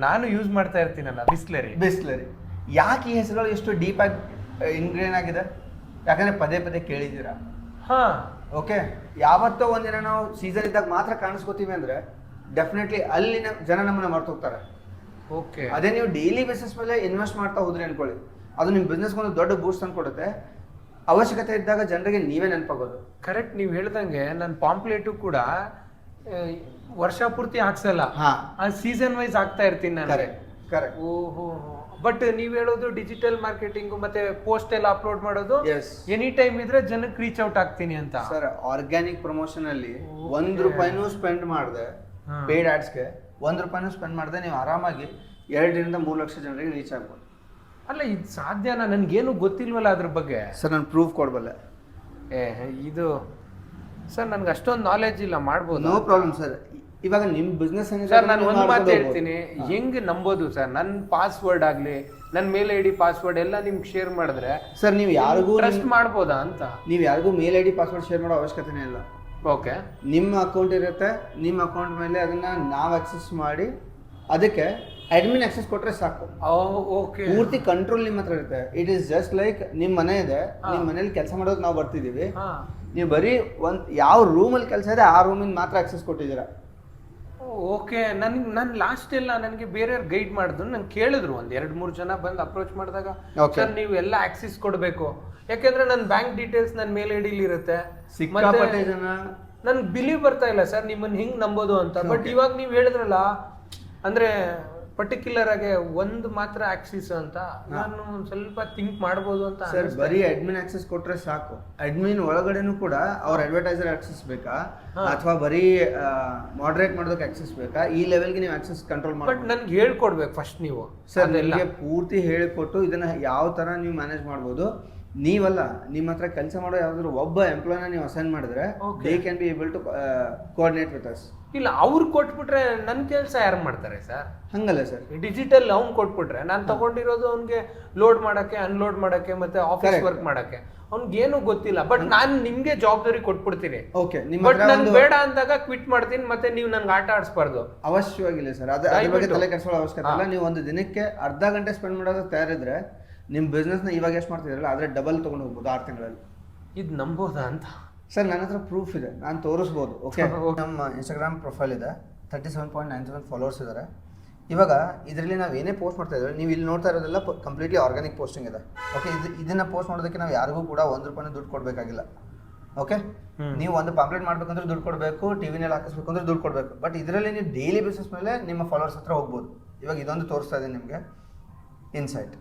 ನಾನು ಯೂಸ್ ಮಾಡ್ತಾ ಇರ್ತೀನಲ್ಲ, ಬಿಸ್ಲರಿ. ಯಾಕೆ ಈ ಹೆಸರುಗಳು ಎಷ್ಟು ಡೀಪ್ ಆಗಿ ಇನ್ಗ್ರೇನ್ ಆಗಿದೆ? ಯಾಕಂದ್ರೆ ಪದೇ ಪದೇ ಕೇಳಿದ್ದೀರಾ. ಓಕೆ, ಯಾವತ್ತೋ ಒಂದಿನ ನಾವು ಸೀಸನ್ ಇದ್ದಾಗ ಮಾತ್ರ ಕಾಣಿಸ್ಕೋತೀವಿ ಅಂದ್ರೆ ಡೆಫಿನೆಟ್ಲಿ ಅಲ್ಲಿನ ಜನ ನಮ್ಮನ್ನ ಮರ್ತೋಗ್ತಾರೆ. ಓಕೆ. ಅದೇ ನೀವು ಡೈಲಿ ಬೇಸಿಸ್ ಮೇಲೆ ಇನ್ವೆಸ್ಟ್ ಮಾಡ್ತಾ ಹೋದ್ರಿ ಅನ್ಕೊಳ್ಳಿ, ಅದು ನಿಮ್ಮ ಬಿಸ್ನೆಸ್ಗೆ ಒಂದು ದೊಡ್ಡ ಬೂಸ್ಟ್ ತಂದು ಕೊಡುತ್ತೆ. ಅವಶ್ಯಕತೆ ಇದ್ದಾಗ ಜನರಿಗೆ ನೀವೇ ನೆನಪಾಗೋದು. ಕರೆಕ್ಟ್, ನೀವು ಹೇಳ್ದಂಗೆ ನನ್ನ ಪಾಂಪ್ಲೇಟು ಕೂಡ ವರ್ಷ ಪೂರ್ತಿ ಹಾಕ್ಸಲ್ಲ, ಸೀಸನ್ ವೈಸ್ ಹಾಕ್ತಾ ಇರ್ತೀನಿ ನಾನು. ಕರೆಕ್ಟ್. ಓಹೋ. ಬಟ್ ನೀವ್ ಹೇಳೋದು ಡಿಜಿಟಲ್ ಮಾರ್ಕೆಟಿಂಗ್ ಮತ್ತೆ ಪೋಸ್ಟ್ ಎಲ್ಲ ಅಪ್ಲೋಡ್ ಮಾಡೋದು ಎನಿ ಟೈಮ್ ಇದ್ರೆ ಜನಕ್ಕೆ ರೀಚ್ ಔಟ್ ಆಗ್ತೀನಿ ಅಂತ. ಸರ್, ಆರ್ಗ್ಯಾನಿಕ್ ಪ್ರಮೋಷನ್ ಅಲ್ಲಿ ₹1 ಸ್ಪೆಂಡ್ ಮಾಡಿದೆ, ಪೇಡ್ ಆಡ್ಸ್ಗೆ ₹1 ಸ್ಪೆಂಡ್ ಮಾಡಿದೆ, ನೀವು ಆರಾಮಾಗಿ 2 ರಿಂದ 3 ಲಕ್ಷ ಜನರಿಗೆ ರೀಚ್ ಆಗ್ಬೋದು. ಅಲ್ಲ, ಇದು ಸಾಧ್ಯನಾ? ನನ್ಗೇನು ಗೊತ್ತಿಲ್ವಲ್ಲ ಅದ್ರ ಬಗ್ಗೆ. ಸರ್, ನಾನು ಪ್ರೂಫ್ ಕೊಡ್ಬಲ್ಲೆ. ಇದು ಸರ್ ನನ್ಗೆ ಅಷ್ಟೊಂದು ನಾಲೆಜ್ ಇಲ್ಲ, ಮಾಡ್ಬೋದು. No problem sir. ಇವಾಗ ನಿಮ್ ಬಿಸ್ನೆಸ್ ಸರ್ ನಾನು ಒಂದು ಮಾತು ಹೇಳ್ತೀನಿ, ಹೆಂಗ್ ನಂಬೋದು ಸರ್? ನನ್ನ ಪಾಸ್ವರ್ಡ್ ಆಗ್ಲಿ, ನನ್ನ ಮೇಲ್ ಐಡಿ ಪಾಸ್ವರ್ಡ್ ಎಲ್ಲ ನಿಮ್ಗೆ ಶೇರ್ ಮಾಡಿದ್ರೆ ಸರ್ ನೀವು ಯಾರಿಗೂ ಟ್ರಸ್ಟ್ ಮಾಡ್ಬೋದಾ ಅಂತ? ನೀವು ಯಾರಿಗೂ ಮೇಲ್ ಐಡಿ ಪಾಸ್ವರ್ಡ್ ಶೇರ್ ಮಾಡೋ ಅವಶ್ಯಕತೆನೇ ಇಲ್ಲ. ಓಕೆ. ನಿಮ್ಮ ಅಕೌಂಟ್ ಇರುತ್ತೆ, ನಿಮ್ಮ ಅಕೌಂಟ್ ಮೇಲೆ ಅದನ್ನ ನಾವು ಆಕ್ಸೆಸ್ ಮಾಡಿ ಅದಕ್ಕೆ ಅಡ್ಮಿನ್ ಆಕ್ಸೆಸ್ ಕೊಟ್ರೆ ಸಾಕು. ಓಕೆ. ಪೂರ್ತಿ ಕಂಟ್ರೋಲ್ ನಿಮ್ಮ ಹತ್ರ ಇರುತ್ತೆ. ಇಟ್ ಈಸ್ ಜಸ್ಟ್ ಲೈಕ್ ನಿಮ್ಮ ಮನೆ ಇದೆ, ನಿಮ್ಮ ಮನೇಲಿ ಕೆಲಸ ಮಾಡೋದು ನಾವು ಬರ್ತಿದೀವಿ, ನೀವು ಬರೀ ಯಾವ ರೂಮಲ್ಲಿ ಕೆಲಸ ಇದೆ ಆ ರೂಮಿಂದ ಮಾತ್ರ ಆಕ್ಸೆಸ್ ಕೊಟ್ಟಿದ್ದೀರಾ. ಓಕೆ. ನನ್ ಲಾಸ್ಟ್ ಎಲ್ಲ ನನಗೆ ಬೇರೆಯವ್ರು ಗೈಡ್ ಮಾಡಿದ್ರು, ನಂಗೆ ಕೇಳಿದ್ರು, 1-2-3 ಜನ ಬಂದು ಅಪ್ರೋಚ್ ಮಾಡಿದಾಗ, ಸರ್ ನೀವು ಎಲ್ಲ ಆಕ್ಸೆಸ್ ಕೊಡಬೇಕು, ಯಾಕೆಂದ್ರೆ ನನ್ನ ಬ್ಯಾಂಕ್ ಡೀಟೇಲ್ಸ್ ನನ್ನ ಮೇಲ್ ಐಡಿಲಿ ಇರುತ್ತೆ. ಸಿಕ್ಕಾಪಟ್ಟೆ ಜನ ನನ್ಗೆ ಬಿಲೀವ್ ಬರ್ತಾ ಇಲ್ಲ ಸರ್ ನಿಮ್ಮನ್ನ ಹಿಂಗ್ ನಂಬೋದು ಅಂತ. ಬಟ್ ಇವಾಗ ನೀವು ಹೇಳಿದ್ರಲ್ಲ, ಅಂದ್ರೆ ಪರ್ಟಿಕ್ಯುಲರ್ ಆಗಿ ಒಂದು ಮಾತ್ರ ಆಕ್ಸಿಸ್ ಅಂತ, ನಾನು ಒಂದ್ ಸ್ವಲ್ಪ ಥಿಂಕ್ ಮಾಡ್ಬೋದು ಅಂತ. ಸರ್, ಬರೀ ಅಡ್ಮಿನ್ ಆಕ್ಸೆಸ್ ಕೊಟ್ರೆ ಸಾಕು. ಅಡ್ಮಿನ್ ಒಳಗಡೆನೂ ಕೂಡ ಅವ್ರ ಅಡ್ವರ್ಟೈಸರ್ ಆಕ್ಸೆಸ್ ಬೇಕಾ ಅಥವಾ ಬರೀ ಮಾಡರೇಟ್ ಮಾಡೋದಕ್ಕೆ ಆಕ್ಸೆಸ್ ಬೇಕಾ, ಈ ಲೆವೆಲ್ಗೆ ನೀವು ಆಕ್ಸೆಸ್ ಕಂಟ್ರೋಲ್ ಮಾಡಿ. ಬಟ್ ನನ್ಗೆ ಹೇಳ್ಕೊಡ್ಬೇಕು ಫಸ್ಟ್ ನೀವು. ಸರ್, ನಿಮಗೆ ಪೂರ್ತಿ ಹೇಳಿಕೊಟ್ಟು ಇದನ್ನ ಯಾವ ತರ ನೀವು ಮ್ಯಾನೇಜ್ ಮಾಡ್ಬೋದು. ನೀವಲ್ಲ, ನಿಮ್ಮ ಹತ್ರ ಕೆಲಸ ಮಾಡೋ ಯಾವ್ದಾದ್ರು ಒಬ್ಬ ಎಂಪ್ಲಾಯ್ನ ನೀವು ಅಸೈನ್ ಮಾಡಿದ್ರೆ they can be able to coordinate with us. ಇಲ್ಲ, ಅವ್ರು ಕೊಟ್ಬಿಟ್ರೆ ನನ್ನ ಕೆಲಸ ಯಾರು ಮಾಡ್ತಾರೆ ಸರ್? ಹಂಗಲ್ಲ ಸರ್, ಡಿಜಿಟಲ್ ಅವ್ನು ಕೊಟ್ಬಿಟ್ರೆ ನಾನು ತಗೊಂಡಿರೋದು ಅವ್ನಿಗೆ ಲೋಡ್ ಮಾಡಕ್ಕೆ, ಅನ್ಲೋಡ್ ಮಾಡಕ್ಕೆ, ಮತ್ತೆ ಆಫೀಸ್ ವರ್ಕ್ ಮಾಡಕ್ಕೆ ಅವ್ನಿಗೇನು ಗೊತ್ತಿಲ್ಲ. ಬಟ್ ನಾನು ನಿಮ್ಗೆ ಜವಾಬ್ದಾರಿ ಕೊಟ್ಬಿಡ್ತೀನಿ. ಓಕೆ. ಬಟ್ ನನ್ ಬೇಡ ಅಂದಾಗ ಕ್ವಿಟ್ ಮಾಡ್ತೀನಿ, ಮತ್ತೆ ನೀವು ನನ್ಗೆ ಆಟ ಆಡಿಸ್ಬಾರ್ದು. ಅವಶ್ಯವಾಗಿಲ್ಲ ಸರ್, ಅದ್ರ ಬಗ್ಗೆ ತಲೆ ಕೆಡಿಸೋ ಅವಶ್ಯಕತೆ ಇಲ್ಲ. ನೀವು ಒಂದು ದಿನಕ್ಕೆ ಅರ್ಧ ಗಂಟೆ ಸ್ಪೆಂಡ್ ಮಾಡೋದಕ್ಕೆ ತಯಾರಿದ್ರೆ ನಿಮ್ಮ ಬಿಸ್ನೆಸ್ನ ಇವಾಗ ಎಷ್ಟು ಮಾಡ್ತಿದ್ರಲ್ಲ ಅದ್ರ ಡಬಲ್ ತೊಗೊಂಡು ಹೋಗ್ಬೋದು 6 ತಿಂಗಳಲ್ಲಿ. ಇದು ನಂಬೋದಾ ಅಂತ? ಸರ್, ನನ್ನ ಹತ್ರ ಪ್ರೂಫ್ ಇದೆ, ನಾನು ತೋರಿಸ್ಬೋದು. ಓಕೆ. ನಮ್ಮ ಇನ್ಸ್ಟಾಗ್ರಾಮ್ ಪ್ರೊಫೈಲ್ ಇದೆ, 37.97 ಫಾಲೋವರ್ಸ್ ಇದ್ದಾರೆ. ಇವಾಗ ಇದರಲ್ಲಿ ನಾವು ಏನೇ ಪೋಸ್ಟ್ ಮಾಡ್ತಾ ಇದ್ದೀವಿ, ನೀವು ಇಲ್ಲಿ ನೋಡ್ತಾ ಇರೋದೆಲ್ಲ ಕಂಪ್ಲೀಟ್ಲಿ ಆರ್ಗ್ಯಾನಿಕ್ ಪೋಸ್ಟಿಂಗ್ ಇದೆ. ಓಕೆ. ಇದನ್ನ ಪೋಸ್ಟ್ ಮಾಡೋದಕ್ಕೆ ನಾವು ಯಾರಿಗೂ ಕೂಡ ₹1 ದುಡ್ಡು ಕೊಡಬೇಕಾಗಿಲ್ಲ. ಓಕೆ. ನೀವು ಒಂದು ಪಾಂಪ್ಲೆಟ್ ಮಾಡ್ಬೇಕಂದ್ರೆ ದುಡ್ಡು ಕೊಡಬೇಕು, ಟಿವಿನಲ್ಲಿ ಹಾಕಿಸ್ಬೇಕು ಅಂದ್ರೆ ದುಡ್ಡು ಕೊಡಬೇಕು. ಬಟ್ ಇದರಲ್ಲಿ ನೀವು ಡೈಲಿ ಬೇಸಿಸ್ ಮೇಲೆ ನಿಮ್ಮ ಫಾಲೋವರ್ಸ್ ಹತ್ರ ಹೋಗ್ಬೋದು. ಇವಾಗ ಇದೊಂದು ತೋರಿಸ್ತಾ ಇದ್ದೀನಿ ನಿಮಗೆ, ಇನ್ಸೈಟ್.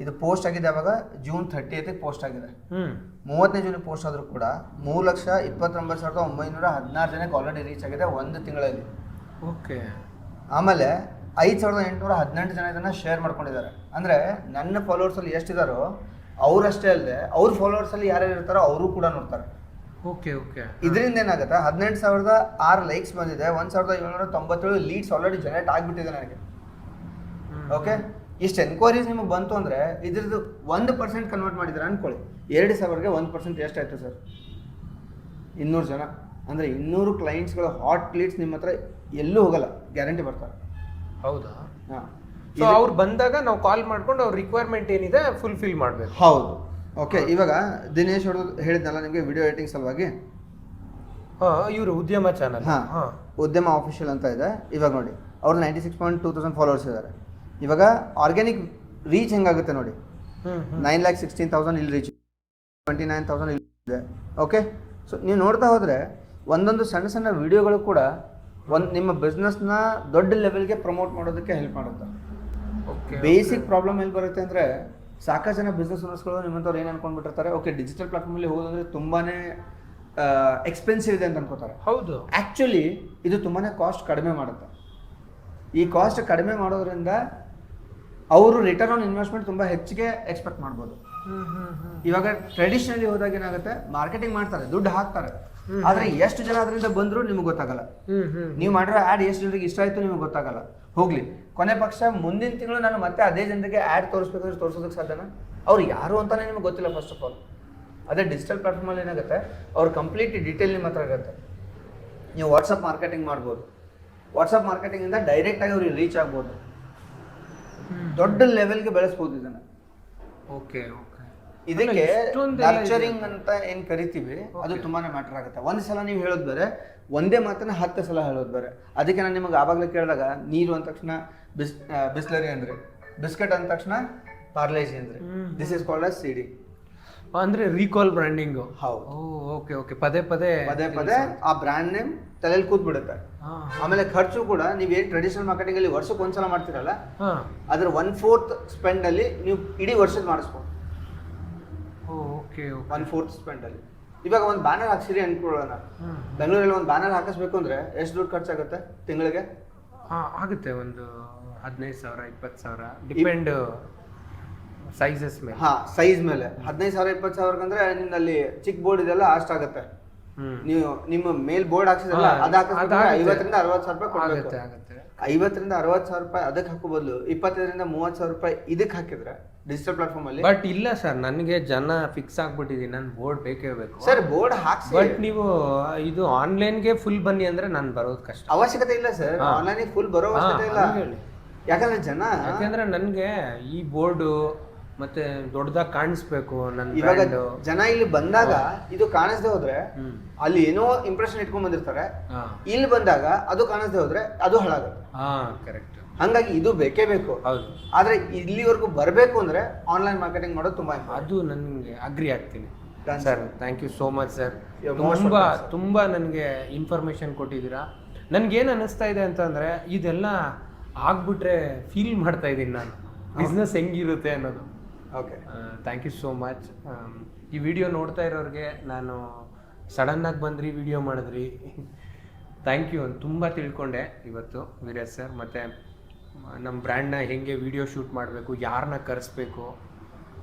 ಇದು ಪೋಸ್ಟ್ ಆಗಿದೆ ಅವಾಗ June 30th ಪೋಸ್ಟ್ ಆಗಿದೆ. 30ನೇ ಜೂನ್ ಪೋಸ್ಟ್ ಆದರೂ ಕೂಡ 3,29,916 ಜನಕ್ಕೆ ಆಲ್ರೆಡಿ ರೀಚ್ ಆಗಿದೆ ಒಂದು ತಿಂಗಳಲ್ಲಿ. ಓಕೆ. ಆಮೇಲೆ 5,818 ಜನ ಇದನ್ನ ಶೇರ್ ಮಾಡ್ಕೊಂಡಿದ್ದಾರೆ. ಅಂದರೆ ನನ್ನ ಫಾಲೋವರ್ಸಲ್ಲಿ ಎಷ್ಟಿದಾರೋ ಅವರಷ್ಟೇ ಅಲ್ಲದೆ ಅವ್ರ ಫಾಲೋವರ್ಸಲ್ಲಿ ಯಾರ್ಯಾರು ಇರ್ತಾರೋ ಅವರು ಕೂಡ ನೋಡ್ತಾರೆ. ಓಕೆ. ಓಕೆ. ಇದರಿಂದ ಏನಾಗುತ್ತೆ, 18,006 ಲೈಕ್ಸ್ ಬಂದಿದೆ, 1,797 ಲೀಡ್ಸ್ ಆಲ್ರೆಡಿ ಜನರೇಟ್ ಆಗಿಬಿಟ್ಟಿದೆ ನನಗೆ. ಓಕೆ. ಇಷ್ಟು ಎನ್ಕ್ವೈರೀಸ್ ನಿಮಗೆ ಬಂತು ಅಂದರೆ ಇದ್ರದ್ದು 1% ಕನ್ವರ್ಟ್ ಮಾಡಿದ್ರೆ ಅನ್ಕೊಳ್ಳಿ, 2,000ಗೆ 1% ಎಷ್ಟಾಯ್ತು ಸರ್? 200 ಜನ. ಅಂದರೆ 200 ಕ್ಲೈಂಟ್ಸ್ಗಳು ಹಾಟ್ ಲೀಡ್ಸ್ ನಿಮ್ಮ ಹತ್ರ ಎಲ್ಲೂ ಹೋಗಲ್ಲ, ಗ್ಯಾರಂಟಿ ಬರ್ತಾರೆ. ಹೌದಾ? ಹಾಂ. ಸೊ ಅವ್ರು ಬಂದಾಗ ನಾವು ಕಾಲ್ ಮಾಡ್ಕೊಂಡು ಅವ್ರ ರಿಕ್ವೈರ್ಮೆಂಟ್ ಏನಿದೆ ಫುಲ್ಫಿಲ್ ಮಾಡಬೇಕು. ಹೌದು. ಓಕೆ. ಇವಾಗ ದಿನೇಶ್ ಅವರು ಹೇಳಿದ್ನಲ್ಲ ನಿಮಗೆ ವಿಡಿಯೋ ಎಡಿಟಿಂಗ್ ಸಲುವಾಗಿ, ಇವರು ಉದ್ಯಮ ಚಾನಲ್, ಉದ್ಯಮ ಆಫಿಷಿಯಲ್ ಅಂತ ಇದೆ. ಇವಾಗ ನೋಡಿ, ಅವ್ರು 96.2,000 ಫಾಲೋವರ್ಸ್ ಇದ್ದಾರೆ. ಇವಾಗ ಆರ್ಗ್ಯಾನಿಕ್ ರೀಚ್ ಹೆಂಗಾಗುತ್ತೆ ನೋಡಿ, 9,16,000 ಇಲ್ಲಿ ರೀಚ್, 29,000 ಇಲ್ಲಿ ಇದೆ. ಓಕೆ. ಸೊ ನೀವು ನೋಡ್ತಾ ಹೋದರೆ ಒಂದೊಂದು ಸಣ್ಣ ಸಣ್ಣ ವಿಡಿಯೋಗಳು ಕೂಡ ನಿಮ್ಮ ಬಿಸ್ನೆಸ್ನ ದೊಡ್ಡ ಲೆವೆಲ್ಗೆ ಪ್ರಮೋಟ್ ಮಾಡೋದಕ್ಕೆ ಹೆಲ್ಪ್ ಮಾಡುತ್ತೆ. ಬೇಸಿಕ್ ಪ್ರಾಬ್ಲಮ್ ಎಲ್ಲಿ ಬರುತ್ತೆ ಅಂದರೆ, ಸಾಕಷ್ಟು ಜನ ಬಿಸ್ನೆಸ್ ಓನರ್ಸ್ಗಳು ನಿಮ್ಮಂಥವ್ರು ಏನು ಅನ್ಕೊಂಡ್ಬಿಟ್ಟಿರ್ತಾರೆ, ಓಕೆ ಡಿಜಿಟಲ್ ಪ್ಲಾಟ್ಫಾರ್ಮಲ್ಲಿ ಹೋಗೋದಂದ್ರೆ ತುಂಬಾ ಎಕ್ಸ್ಪೆನ್ಸಿವ್ ಇದೆ ಅಂತ ಅನ್ಕೋತಾರೆ. ಹೌದು. ಆ್ಯಕ್ಚುಲಿ ಇದು ತುಂಬಾ ಕಾಸ್ಟ್ ಕಡಿಮೆ ಮಾಡುತ್ತೆ. ಈ ಕಾಸ್ಟ್ ಕಡಿಮೆ ಮಾಡೋದ್ರಿಂದ ಅವರು ರಿಟರ್ನ್ ಆನ್ ಇನ್ವೆಸ್ಟ್ಮೆಂಟ್ ತುಂಬ ಹೆಚ್ಚಿಗೆ ಎಕ್ಸ್ಪೆಕ್ಟ್ ಮಾಡ್ಬೋದು. ಇವಾಗ ಟ್ರೆಡಿಷನಲಿ ಹೋದಾಗ ಏನಾಗುತ್ತೆ, ಮಾರ್ಕೆಟಿಂಗ್ ಮಾಡ್ತಾರೆ, ದುಡ್ಡು ಹಾಕ್ತಾರೆ, ಆದರೆ ಎಷ್ಟು ಜನ ಅದರಿಂದ ಬಂದರೂ ನಿಮ್ಗೆ ಗೊತ್ತಾಗಲ್ಲ. ನೀವು ಮಾಡಿರೋ ಆ್ಯಡ್ ಎಷ್ಟು ಜನರಿಗೆ ಇಷ್ಟ ಆಯಿತು ನಿಮ್ಗೆ ಗೊತ್ತಾಗಲ್ಲ. ಹೋಗ್ಲಿ, ಕೊನೆ ಪಕ್ಷ ಮುಂದಿನ ತಿಂಗಳು ನಾನು ಮತ್ತೆ ಅದೇ ಜನರಿಗೆ ಆ್ಯಡ್ ತೋರಿಸ್ಬೇಕಾದ್ರೆ ತೋರಿಸೋದಕ್ಕೆ ಸಾಧ್ಯನಾ? ಅವ್ರು ಯಾರು ಅಂತಾನೆ ನಿಮ್ಗೆ ಗೊತ್ತಿಲ್ಲ ಫಸ್ಟ್ ಆಫ್ ಆಲ್. ಅದೇ ಡಿಜಿಟಲ್ ಪ್ಲಾಟ್ಫಾರ್ಮಲ್ಲಿ ಏನಾಗುತ್ತೆ, ಅವ್ರು ಕಂಪ್ಲೀಟ್ ಡೀಟೇಲ್ ನಿಮ್ಮ ಹತ್ರ ಇರುತ್ತೆ. ನೀವು ವಾಟ್ಸಪ್ ಮಾರ್ಕೆಟಿಂಗ್ ಮಾಡ್ಬೋದು, ವಾಟ್ಸಪ್ ಮಾರ್ಕೆಟಿಂಗಿಂದ ಡೈರೆಕ್ಟಾಗಿ ಅವ್ರಿಗೆ ರೀಚ್ ಆಗ್ಬೋದು, ದೊಡ್ಡ ಲೆವೆಲ್ಗೆ ಬೆಳೆಸ್ಬೋದು ಇದನ್ನು. ಓಕೆ. ಓಕೆ. ಇದಕ್ಕೆ ಎಷ್ಟೊಂದೆಲ್ಲ ನರ್ಚರಿಂಗ್ ಅಂತ ಏನ್ ಕರಿತೀವಿ ಅದು ತುಂಬಾನೇ ಮ್ಯಾಟರ್ ಆಗುತ್ತೆ. ಒಂದ್ ಸಲ ನೀವು ಹೇಳೋದ್ ಬೇರೆ, ಒಂದೇ ಮಾತನ್ನ 10 ಸಲ ಹೇಳೋದ್ ಬೇರೆ. ಅದಕ್ಕೆ ನಾನು ನಿಮಗೆ ಆವಾಗಲೇ ಕೇಳಿದಾಗ ನೀರು ಅಂದ ತಕ್ಷಣ ಬಿಸ್ಲರಿ ಅಂದ್ರೆ, ಬಿಸ್ಕೆಟ್ ಅಂದ ತಕ್ಷಣ ಪಾರ್ಲೇಜಿ ಅಂದ್ರೆ, ದಿಸ್ ಇಸ್ ಕಾಲ್ಡ್ ಅಸ್ ಸಿಡಿ ಅಂದ್ರೆ ರೀಕಾಲ್ ಬ್ರ್ಯಾಂಡಿಂಗ್. ಹೌದು. ಓಕೆ ಓಕೆ, ಪದೇ ಪದೇ ಆ ಬ್ರ್ಯಾಂಡ್ ನೇಮ್ ತಲೆಯಲ್ಲಿ ಕೂತ್ ಬಿಡುತ್ತೆ. ಆಮೇಲೆ ಖರ್ಚು ಕೂಡ ನೀವೇನ್ ಟ್ರೆಡಿಷನಲ್ ಮಾರ್ಕೆಟಿಂಗ್ ಅಲ್ಲಿ ವರ್ಷಕ್ಕೆ ಒಂದ್ಸಲ ಮಾಡ್ತೀರಲ್ಲ, ಅದ್ರ 1/4 ಸ್ಪೆಂಡ್ ಅಲ್ಲಿ ನೀವು ಇಡೀ ವರ್ಷದ ಮಾಡಿಸ್ಬೋದು. ಓಕೆ 1/4 ಸ್ಪೆಂಡ್ ಅಲ್ಲಿ. ಇವಾಗ ಒಂದು ಬ್ಯಾನರ್ ಹಾಕ್ಸಿರಿ ಅನ್ಕೊಳ್ಳೋಣ, ಬೆಂಗಳೂರಲ್ಲಿ ಒಂದು ಬ್ಯಾನರ್ ಹಾಕಿಸ್ಬೇಕು ಅಂದ್ರೆ ಎಷ್ಟು ದುಡ್ಡು ಖರ್ಚಾಗುತ್ತೆ ತಿಂಗಳಿಗೆ? ಆಗುತ್ತೆ ಒಂದು 15,000 20,000 ಡಿಪೆಂಡ್ ಸೈಜಸ್ ಮೇಲೆ. ಸೈಜ್ ಮೇಲೆ 15,000 20,000 ಅಂದ್ರೆ ನಿಮ್ಮಲ್ಲಿ ಚಿಕ್ಕ ಬೋರ್ಡ್ ಇದೆಲ್ಲ ಅಷ್ಟಾಗುತ್ತೆ. ನೀವು ನಿಮ್ಮ ಮೇಲ್ ಬೋರ್ಡ್ ಹಾಕ್ಸಿದ್ರಲ್ಲ ಅದು ಹಾಕಿಸ್ಬೇಕು 50,000 60,000 ರೂಪಾಯಿ ಕೊಡ್ಬೇಕು. 50,000 60,000 ರೂಪಾಯಿ ಅದಕ್ಕೆ ಹಾಕೋ ಬದಲು 25,000 30,000 ರೂಪಾಯಿ ಇದಕ್ಕೆ ಹಾಕಿದ್ರೆ ಡಿಜಿಟಲ್ ಪ್ಲಾಟ್ಫಾರ್ಮ್ ಅಲ್ಲಿ. ಬಟ್ ಇಲ್ಲ ಸರ್, ನನಗೆ ಜನ ಫಿಕ್ಸ್ ಆಗ್ಬಿಟ್ಟಿದೀನಿ, ನನ್ ಬೋರ್ಡ್ ಬೇಕೇ ಬೇಕು ಸರ್. ಬೋರ್ಡ್ ಹಾಕ್ಸಿ, ಬಟ್ ನೀವು ಇದು ಆನ್ಲೈನ್ಗೆ ಫುಲ್ ಬನ್ನಿ ಅಂದ್ರೆ ನಾನು ಬರೋದು ಕಷ್ಟ. ಅವಶ್ಯಕತೆ ಇಲ್ಲ ಸರ್, ಆನ್ಲೈನ್ ಫುಲ್ ಬರೋ ಅವಶ್ಯಕತೆ ಇಲ್ಲ. ಯಾಕಂದ್ರೆ ಯಾಕಂದ್ರೆ ನನ್ಗೆ ಈ ಬೋರ್ಡು ಮತ್ತೆ ದೊಡ್ಡದಾಗಿ ಕಾಣಿಸ್ಬೇಕು ನನ್ನ ಇವಾಗ ಜನ ಇಲ್ಲಿ ಬಂದಾಗ ಇದು ಕಾಣಿಸ್ದೆ ಹೋದ್ರೆ ಅಲ್ಲಿ ಏನೋ ಇಂಪ್ರೆಷನ್ ಇಟ್ಕೊಂಡ್ ಬಂದಿರ್ತಾರೆ, ಇಲ್ಲಿ ಬಂದಾಗ ಅದು ಕಾಣಿಸ್ದೆ ಹೋದ್ರೆ ಅದು ಹಾಳಾಗುತ್ತೆ. ಕರೆಕ್ಟ್. ಹಂಗಾಗಿ ಇದು ಬೇಕೇ ಬೇಕು. ಹೌದು. ಆದ್ರೆ ಇಲ್ಲಿವರೆಗೂ ಬರಬೇಕು ಅಂದ್ರೆ ಆನ್ಲೈನ್ ಮಾರ್ಕೆಟಿಂಗ್ ಮಾಡೋದು ತುಂಬಾ ಅದು ನನಗೆ ಅಗ್ರಿ ಆಗ್ತೀನಿ Done, sir. Thank you so much sir. ತುಂಬಾ ನನಗೆ ಇನ್ಫಾರ್ಮೇಶನ್ ಕೊಟ್ಟಿದ್ದೀರಾ. ನನ್ಗೇನು ಅನಿಸ್ತಾ ಇದೆ ಅಂತಂದ್ರೆ ಇದೆಲ್ಲ ಆಗ್ಬಿಟ್ರೆ ಫೀಲ್ ಮಾಡ್ತಾ ಇದ್ದೀನಿ ನಾನು ಬಿಸ್ನೆಸ್ ಹೆಂಗಿರುತ್ತೆ ಅನ್ನೋದು. Okay, thank you so much. ಈ ವಿಡಿಯೋ ನೋಡ್ತಾ ಇರೋರಿಗೆ ನಾನು ಸಡನ್ನಾಗಿ ಬಂದ್ರಿ ವಿಡಿಯೋ ಮಾಡಿದ್ರಿ, ಥ್ಯಾಂಕ್ ಯು. ತುಂಬ ತಿಳ್ಕೊಂಡೆ ಇವತ್ತು ವೀರೇಶ್ ಸರ್. ಮತ್ತು ನಮ್ಮ ಬ್ರ್ಯಾಂಡ್ನ ಹೆಂಗೆ ವಿಡಿಯೋ ಶೂಟ್ ಮಾಡಬೇಕು, ಯಾರನ್ನ ಕರೆಸ್ಬೇಕು.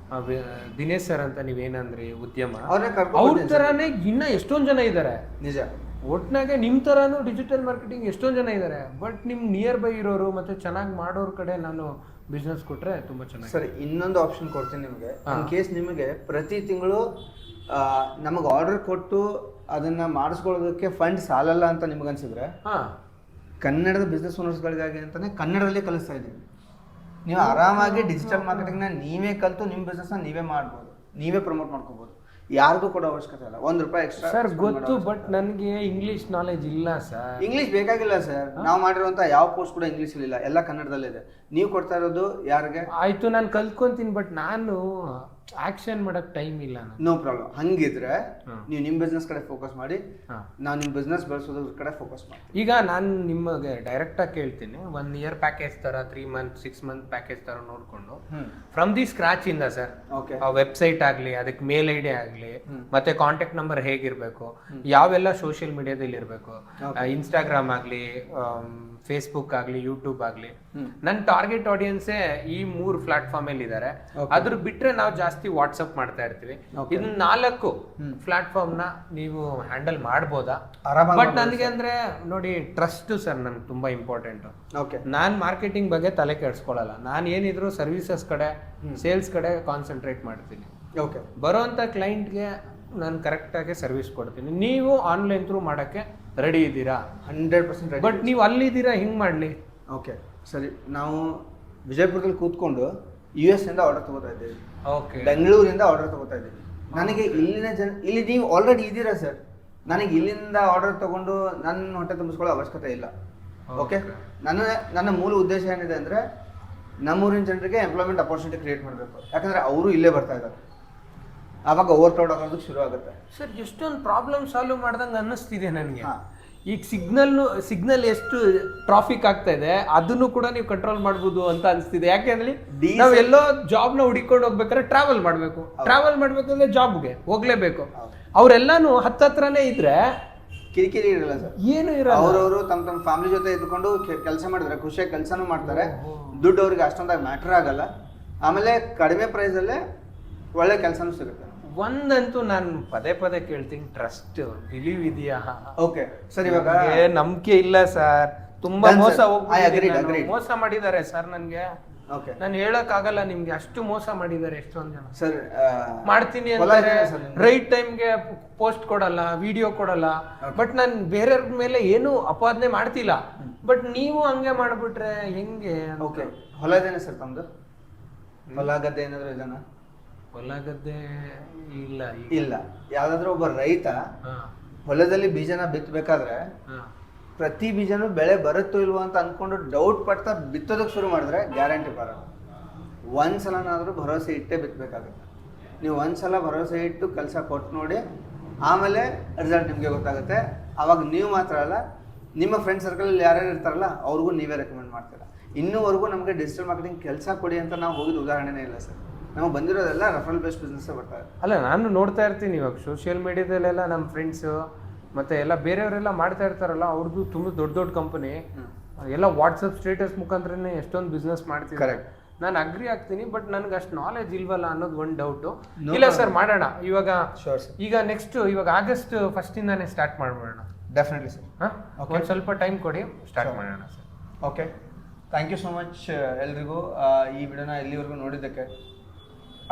ದಿನೇಶ್ ಸರ್ ಅಂತ ನೀವೇನಂದ್ರಿ ಉದ್ಯಮ, ಅವ್ರ ಥರನೇ ಇನ್ನೂ ಎಷ್ಟೊಂದು ಜನ ಇದ್ದಾರೆ. ನಿಜ. ಒಟ್ನಾಗೆ ನಿಮ್ಮ ಥರನೂ ಡಿಜಿಟಲ್ ಮಾರ್ಕೆಟಿಂಗ್ ಎಷ್ಟೊಂದು ಜನ ಇದ್ದಾರೆ. ಬಟ್ ನಿಮ್ಮ ನಿಯರ್ ಬೈ ಇರೋರು ಮತ್ತು ಚೆನ್ನಾಗಿ ಮಾಡೋರ ಕಡೆ ನಾನು ಬಿಸ್ನೆಸ್ ಕೊಟ್ಟರೆ ತುಂಬ ಚೆನ್ನಾಗಿ. ಸರಿ, ಇನ್ನೊಂದು ಆಪ್ಷನ್ ಕೊಡ್ತೀನಿ ನಿಮಗೆ. ಇನ್ ಕೇಸ್ ನಿಮಗೆ ಪ್ರತಿ ತಿಂಗಳು ನಮಗೆ ಆರ್ಡರ್ ಕೊಟ್ಟು ಅದನ್ನ ಮಾಡಿಸ್ಕೊಳ್ಳೋದಕ್ಕೆ ಫಂಡ್ ಸಾಲಲ್ಲ ಅಂತ ನಿಮ್ಗೆ ಅನ್ಸಿದ್ರೆ, ಕನ್ನಡದ ಬಿಸ್ನೆಸ್ ಓನರ್ಸ್ಗಳಿಗಾಗಿ ಅಂತಾನೆ ಕನ್ನಡದಲ್ಲೇ ಕಲಿಸ್ತಾ ಇದ್ದೀವಿ. ನೀವು ಆರಾಮಾಗಿ ಡಿಜಿಟಲ್ ಮಾರ್ಕೆಟಿಂಗ್ನ ನೀವೇ ಕಲಿತು ನಿಮ್ಮ ಬಿಸ್ನೆಸ್ನ ನೀವೇ ಮಾಡ್ಬೋದು, ನೀವೇ ಪ್ರಮೋಟ್ ಮಾಡ್ಕೋಬೋದು. ಯಾರಿಗೂ ಕೊಡೋ ಅವಶ್ಯಕತೆ ಇಲ್ಲ. ₹1 ಎಕ್ಸ್ಟ್ರಾ ಸರ್ ಗೊತ್ತು, ಬಟ್ ನನಗೆ ಇಂಗ್ಲಿಷ್ ನಾಲೆಜ್ ಇಲ್ಲ ಸರ್. ಇಂಗ್ಲಿಷ್ ಬೇಕಾಗಿಲ್ಲ ಸರ್. ನಾವು ಮಾಡಿರುವಂತ ಯಾವ ಪೋಸ್ಟ್ ಕೂಡ ಇಂಗ್ಲಿಷ್ ಇಲ್ಲ, ಎಲ್ಲ ಕನ್ನಡದಲ್ಲಿದೆ. ನೀವು ಕೊಡ್ತಾ ಇರೋದು ಯಾರಿಗೆ? ಆಯ್ತು, ನಾನು ಕಲ್ತ್ಕೊಂತೀನಿ, ಬಟ್ ನಾನು ಆಕ್ಷನ್ ಮಾಡಕ್ ಟೈಮ್ ಇಲ್ಲ. No problem. ಹಂಗಿದ್ರೆ ನೀವು ನಿಮ್ ಬಿಸ್ನೆಸ್ ಕಡೆ ಫೋಕಸ್ ಮಾಡಿ, ನಾವು ನಿಮ್ ಬಿಸ್ನೆಸ್ ಬೆಳೆಸೋದ್ರ ಕಡೆ ಫೋಕಸ್ ಮಾಡಿ. ಈಗ ನಾನು ನಿಮಗೆ ಡೈರೆಕ್ಟ್ ಆಗಿ ಕೇಳ್ತೀನಿ, 1 ಇಯರ್ ಪ್ಯಾಕೇಜ್ ತರ, 3 ಮಂತ್ 6 ಮಂತ್ ಪ್ಯಾಕೇಜ್ ತರ ನೋಡ್ಕೊಂಡು ಫ್ರಮ್ ದಿ ಸ್ಕ್ರಾಚ್ ಇಂದ ಸರ್, ಆ ವೆಬ್ಸೈಟ್ ಆಗ್ಲಿ, ಅದಕ್ಕೆ ಮೇಲ್ ಐಡಿ ಆಗ್ಲಿ, ಮತ್ತೆ ಕಾಂಟ್ಯಾಕ್ಟ್ ನಂಬರ್ ಹೇಗಿರ್ಬೇಕು, ಯಾವೆಲ್ಲ ಸೋಷಿಯಲ್ ಮೀಡಿಯಾದಲ್ಲಿ ಇರಬೇಕು, ಇನ್ಸ್ಟಾಗ್ರಾಮ್ ಆಗ್ಲಿ, ಫೇಸ್ಬುಕ್ ಆಗಲಿ, ಯೂಟ್ಯೂಬ್ ಆಗಲಿ, ನನ್ನ ಟಾರ್ಗೆಟ್ ಆಡಿಯನ್ಸೇ ಈ 3 ಪ್ಲಾಟ್ಫಾರ್ಮ್ ಅಲ್ಲಿ ಇದ್ದಾರೆ. ಅದ್ರ ಬಿಟ್ರೆ ನಾವು ಜಾಸ್ತಿ ವಾಟ್ಸಪ್ ಮಾಡ್ತಾ ಇರ್ತೀವಿ. ಇದನ್ನ 4 ಪ್ಲಾಟ್ಫಾರ್ಮ್ ನ ನೀವು ಹ್ಯಾಂಡಲ್ ಮಾಡ್ಬೋದಾ? ಬಟ್ ನನಗೆ ಅಂದ್ರೆ ನೋಡಿ, ಟ್ರಸ್ಟ್ ಸರ್ ನನ್ಗೆ ತುಂಬಾ ಇಂಪಾರ್ಟೆಂಟ್. ನಾನ್ ಮಾರ್ಕೆಟಿಂಗ್ ಬಗ್ಗೆ ತಲೆ ಕೆಡಿಸ್ಕೊಳ್ಳಲ್ಲ. ನಾನು ಏನಿದ್ರು ಸರ್ವಿಸಸ್ ಕಡೆ, ಸೇಲ್ಸ್ ಕಡೆ ಕಾನ್ಸಂಟ್ರೇಟ್ ಮಾಡ್ತೀನಿ. ಬರೋಂಥ ಕ್ಲೈಂಟ್ಗೆ ನಾನು ಕರೆಕ್ಟಾಗಿ ಸರ್ವಿಸ್ ಕೊಡ್ತೀನಿ. ನೀವು ಆನ್ಲೈನ್ ಥ್ರೂ ಮಾಡೋಕ್ಕೆ ರೆಡಿ ಇದ್ದೀರಾ? 100% ರೆಡಿ. ಬಟ್ ನೀವು ಅಲ್ಲಿದ್ದೀರಾ, ಹಿಂಗೆ ಮಾಡಲಿ. ಓಕೆ ಸರಿ, ನಾವು ವಿಜಯಪುರದಲ್ಲಿ ಕೂತ್ಕೊಂಡು US ಇಂದ ಆರ್ಡರ್ ತಗೋತಾ ಇದ್ದೀವಿ, ಬೆಂಗಳೂರಿಂದ ಆರ್ಡರ್ ತಗೋತಾ ಇದ್ದೀವಿ. ನನಗೆ ಇಲ್ಲಿನ ಇಲ್ಲಿ ನೀವು ಆಲ್ರೆಡಿ ಇದ್ದೀರಾ ಸರ್. ನನಗೆ ಇಲ್ಲಿಂದ ಆರ್ಡರ್ ತಗೊಂಡು ನನ್ನ ಹೊಟ್ಟೆ ತುಂಬಿಸ್ಕೊಳ್ಳೋ ಅವಶ್ಯಕತೆ ಇಲ್ಲ. ಓಕೆ, ನನ್ನ ಮೂಲ ಉದ್ದೇಶ ಏನಿದೆ ಅಂದರೆ ನಮ್ಮೂರಿನ ಜನರಿಗೆ ಎಂಪ್ಲಾಯ್ಮೆಂಟ್ ಅಪರ್ಚುನಿಟಿ ಕ್ರಿಯೇಟ್ ಮಾಡಬೇಕು. ಯಾಕಂದರೆ ಅವರು ಇಲ್ಲೇ ಬರ್ತಾ ಇದ್ದಾರೆ. ಆವಾಗ ಓವರ್ ಕ್ರೌಡ್ ಆಗೋದಕ್ಕೆ ಶುರು ಆಗುತ್ತೆ. ಸರ್, ಎಷ್ಟೊಂದು ಪ್ರಾಬ್ಲಮ್ ಸಾಲ್ವ್ ಮಾಡ್ದಂಗೆ ಅನ್ನಿಸ್ತಿದೆ ನನಗೆ. ಈಗ ಸಿಗ್ನಲ್ ಎಷ್ಟು ಟ್ರಾಫಿಕ್ ಆಗ್ತಾ ಇದೆ ಅದನ್ನು ಕೂಡ ನೀವು ಕಂಟ್ರೋಲ್ ಮಾಡ್ಬೋದು ಅಂತ ಅನಿಸ್ತಿದೆ. ಯಾಕೆಂದ್ರೆ ನಾವು ಎಲ್ಲೋ ಜಾಬ್ನ ಹುಡುಕೊಂಡು ಹೋಗ್ಬೇಕಾದ್ರೆ ಟ್ರಾವೆಲ್ ಮಾಡ್ಬೇಕಂದ್ರೆ ಜಾಬ್ಗೆ ಹೋಗ್ಲೇಬೇಕು. ಅವರೆಲ್ಲಾನು ಹತ್ತತ್ರನೇ ಇದ್ರೆ ಕಿರಿಕಿರಿ ಇರಲ್ಲ ಸರ್, ಏನು ಇರಲ್ಲ. ಅವ್ರವರು ತಮ್ಮ ಫ್ಯಾಮಿಲಿ ಜೊತೆ ಇದ್ಕೊಂಡು ಕೆಲಸ ಮಾಡಿದ್ರೆ ಖುಷಿಯಾಗಿ ಕೆಲಸನೂ ಮಾಡ್ತಾರೆ. ದುಡ್ಡು ಅವ್ರಿಗೆ ಅಷ್ಟೊಂದಾಗಿ ಮ್ಯಾಟರ್ ಆಗಲ್ಲ. ಆಮೇಲೆ ಕಡಿಮೆ ಪ್ರೈಸಲ್ಲೇ ಒಳ್ಳೆ ಕೆಲಸನೂ ಸಿಗುತ್ತೆ. ಒಂದಂತೂ ನಾನು ಪದೇ ಕೇಳ್ತೀನಿ, ಟ್ರಸ್ಟ್, ಬಿಲೀವ್ ಇದೆಯಾ? ಓಕೆ ಸರ್, ಇವಾಗ ನಂಬಿಕೆ ಇಲ್ಲ ಸರ್. ತುಂಬಾ ಮೋಸ ಮಾಡಿದ್ದಾರೆ ಸರ್ ನನಗೆ. ನಾನು ಹೇಳಕ್ ಆಗಲ್ಲ ನಿಮ್ಗೆ, ಅಷ್ಟು ಮೋಸ ಮಾಡಿದ್ದಾರೆ ಎಷ್ಟೊಂದು ಜನ. ಸರ್ ಮಾಡ್ತೀನಿ ಅಂತಾರೆ, ರೈಟ್ ಟೈಮ್ಗೆ ಪೋಸ್ಟ್ ಕೊಡಲ್ಲ, ವಿಡಿಯೋ ಕೊಡಲ್ಲ. ಬಟ್ ನಾನು ಬೇರೆಯವ್ರ ಮೇಲೆ ಏನು ಅಪಾದನೆ ಮಾಡ್ತಿಲ್ಲ. ಬಟ್ ನೀವು ಹಂಗೆ ಮಾಡ್ಬಿಟ್ರೆ ಹೆಂಗೆ? ಓಕೆ, ಹೊಲ ಇದೇನೆ ಸರ್ ತಮ್ದು? ಹೊಲ ಗದ್ದೆ ಏನಾದ್ರು ಇದೆನಾ? ಹೊಲ ಗದ್ದೆ ಇಲ್ಲ ಇಲ್ಲ. ಯಾವುದಾದ್ರೂ ಒಬ್ಬ ರೈತ ಹೊಲದಲ್ಲಿ ಬೀಜನ ಬಿತ್ತಬೇಕಾದ್ರೆ ಪ್ರತಿ ಬೀಜನೂ ಬೆಳೆ ಬರುತ್ತೋ ಇಲ್ವೋ ಅಂತ ಅಂದ್ಕೊಂಡು ಡೌಟ್ ಪಡ್ತಾ ಬಿತ್ತೋದಕ್ಕೆ ಶುರು ಮಾಡಿದ್ರೆ ಗ್ಯಾರಂಟಿ ಬರೋಲ್ಲ. ಒಂದ್ಸಲನಾದರೂ ಭರವಸೆ ಇಟ್ಟೇ ಬಿತ್ತಬೇಕಾಗುತ್ತೆ. ನೀವು ಒಂದ್ಸಲ ಭರವಸೆ ಇಟ್ಟು ಕೆಲಸ ಕೊಟ್ಟು ನೋಡಿ, ಆಮೇಲೆ ರಿಸಲ್ಟ್ ನಿಮಗೆ ಗೊತ್ತಾಗುತ್ತೆ. ಆವಾಗ ನೀವು ಮಾತ್ರ ಅಲ್ಲ, ನಿಮ್ಮ ಫ್ರೆಂಡ್ ಸರ್ಕಲಲ್ಲಿ ಯಾರ್ಯಾರು ಇರ್ತಾರಲ್ಲ ಅವ್ರಿಗೂ ನೀವೇ ರೆಕಮೆಂಡ್ ಮಾಡ್ತೀರಾ. ಇನ್ನೂವರೆಗೂ ನಮಗೆ ಡಿಜಿಟಲ್ ಮಾರ್ಕೆಟಿಂಗ್ ಕೆಲಸ ಕೊಡಿ ಅಂತ ನಾವು ಹೋಗಿದ ಉದಾಹರಣೆನೇ ಇಲ್ಲ ಸರ್. ನಮಗೆ ಬಂದಿರೋದೆಲ್ಲ ರೆಫರಲ್ ಬೇಸ್ಡ್ ಬಿಸ್ನೆಸ್ಸೇ ಬರ್ತಾರೆ. ಅಲ್ಲ, ನಾನು ನೋಡ್ತಾ ಇರ್ತೀನಿ ಇವಾಗ ಸೋಷಿಯಲ್ ಮೀಡಿಯಾದಲ್ಲೆಲ್ಲ ನಮ್ಮ ಫ್ರೆಂಡ್ಸು ಮತ್ತು ಎಲ್ಲ ಬೇರೆಯವರೆಲ್ಲ ಮಾಡ್ತಾ ಇರ್ತಾರಲ್ಲ, ಅವ್ರದ್ದು ತುಂಬ ದೊಡ್ಡ ದೊಡ್ಡ ಕಂಪನಿ ಎಲ್ಲ ವಾಟ್ಸಪ್ ಸ್ಟೇಟಸ್ ಮುಖಾಂತರನೇ ಎಷ್ಟೊಂದು ಬಿಸ್ನೆಸ್ ಮಾಡ್ತಿದ್ದಾರೆ. ಕರೆಕ್ಟ್, ನಾನು ಅಗ್ರಿ ಆಗ್ತೀನಿ, ಬಟ್ ನನಗೆ ಅಷ್ಟು ನಾಲೆಜ್ ಇಲ್ವಲ್ಲ ಅನ್ನೋದು ಒಂದು ಡೌಟು. ಇಲ್ಲ ಸರ್, ಮಾಡೋಣ ಇವಾಗ. ಈಗ ನೆಕ್ಸ್ಟ್ ಇವಾಗ ಆಗಸ್ಟ್ 1 ಸ್ಟಾರ್ಟ್ ಮಾಡ್ಬಿಡೋಣ. Definitely sir. ಹಾಂ, ಒಂದು ಸ್ವಲ್ಪ ಟೈಮ್ ಕೊಡಿ, ಸ್ಟಾರ್ಟ್ ಮಾಡೋಣ sir. Okay, thank you so much ಎಲ್ರಿಗೂ ಈ ವಿಡಿಯೋನ ಇಲ್ಲಿವರೆಗೂ ನೋಡಿದ್ದಕ್ಕೆ.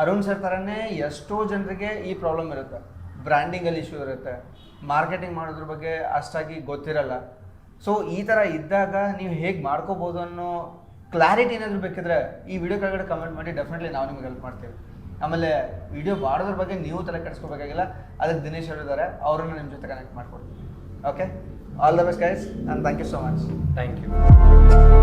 ಅರುಣ್ ಸರ್ ಥರನೇ ಎಷ್ಟೋ ಜನರಿಗೆ ಈ ಪ್ರಾಬ್ಲಮ್ ಇರುತ್ತೆ. ಬ್ರ್ಯಾಂಡಿಂಗಲ್ಲಿ ಇಶ್ಯೂ ಇರುತ್ತೆ, ಮಾರ್ಕೆಟಿಂಗ್ ಮಾಡೋದ್ರ ಬಗ್ಗೆ ಅಷ್ಟಾಗಿ ಗೊತ್ತಿರಲ್ಲ. ಸೊ ಈ ಥರ ಇದ್ದಾಗ ನೀವು ಹೇಗೆ ಮಾಡ್ಕೋಬೋದು ಅನ್ನೋ ಕ್ಲಾರಿಟಿ ಏನಾದರೂ ಬೇಕಿದ್ರೆ ಈ ವಿಡಿಯೋ ಕೆಳಗಡೆ ಕಮೆಂಟ್ ಮಾಡಿ, ಡೆಫಿನೆಟ್ಲಿ ನಾವು ನಿಮ್ಗೆ ಹೆಲ್ಪ್ ಮಾಡ್ತೀವಿ. ಆಮೇಲೆ ವಿಡಿಯೋ ಮಾಡೋದ್ರ ಬಗ್ಗೆ ನೀವು ತಲೆ ಕೆಡಿಸ್ಕೋಬೇಕಾಗಿಲ್ಲ, ಅದಕ್ಕೆ ದಿನೇಶ್ ಅವರಿದ್ದಾರೆ, ಅವರನ್ನು ನಿಮ್ಮ ಜೊತೆ ಕನೆಕ್ಟ್ ಮಾಡ್ಕೊಡ್ತೀವಿ. Okay, all the best guys and thank you so much. Thank you.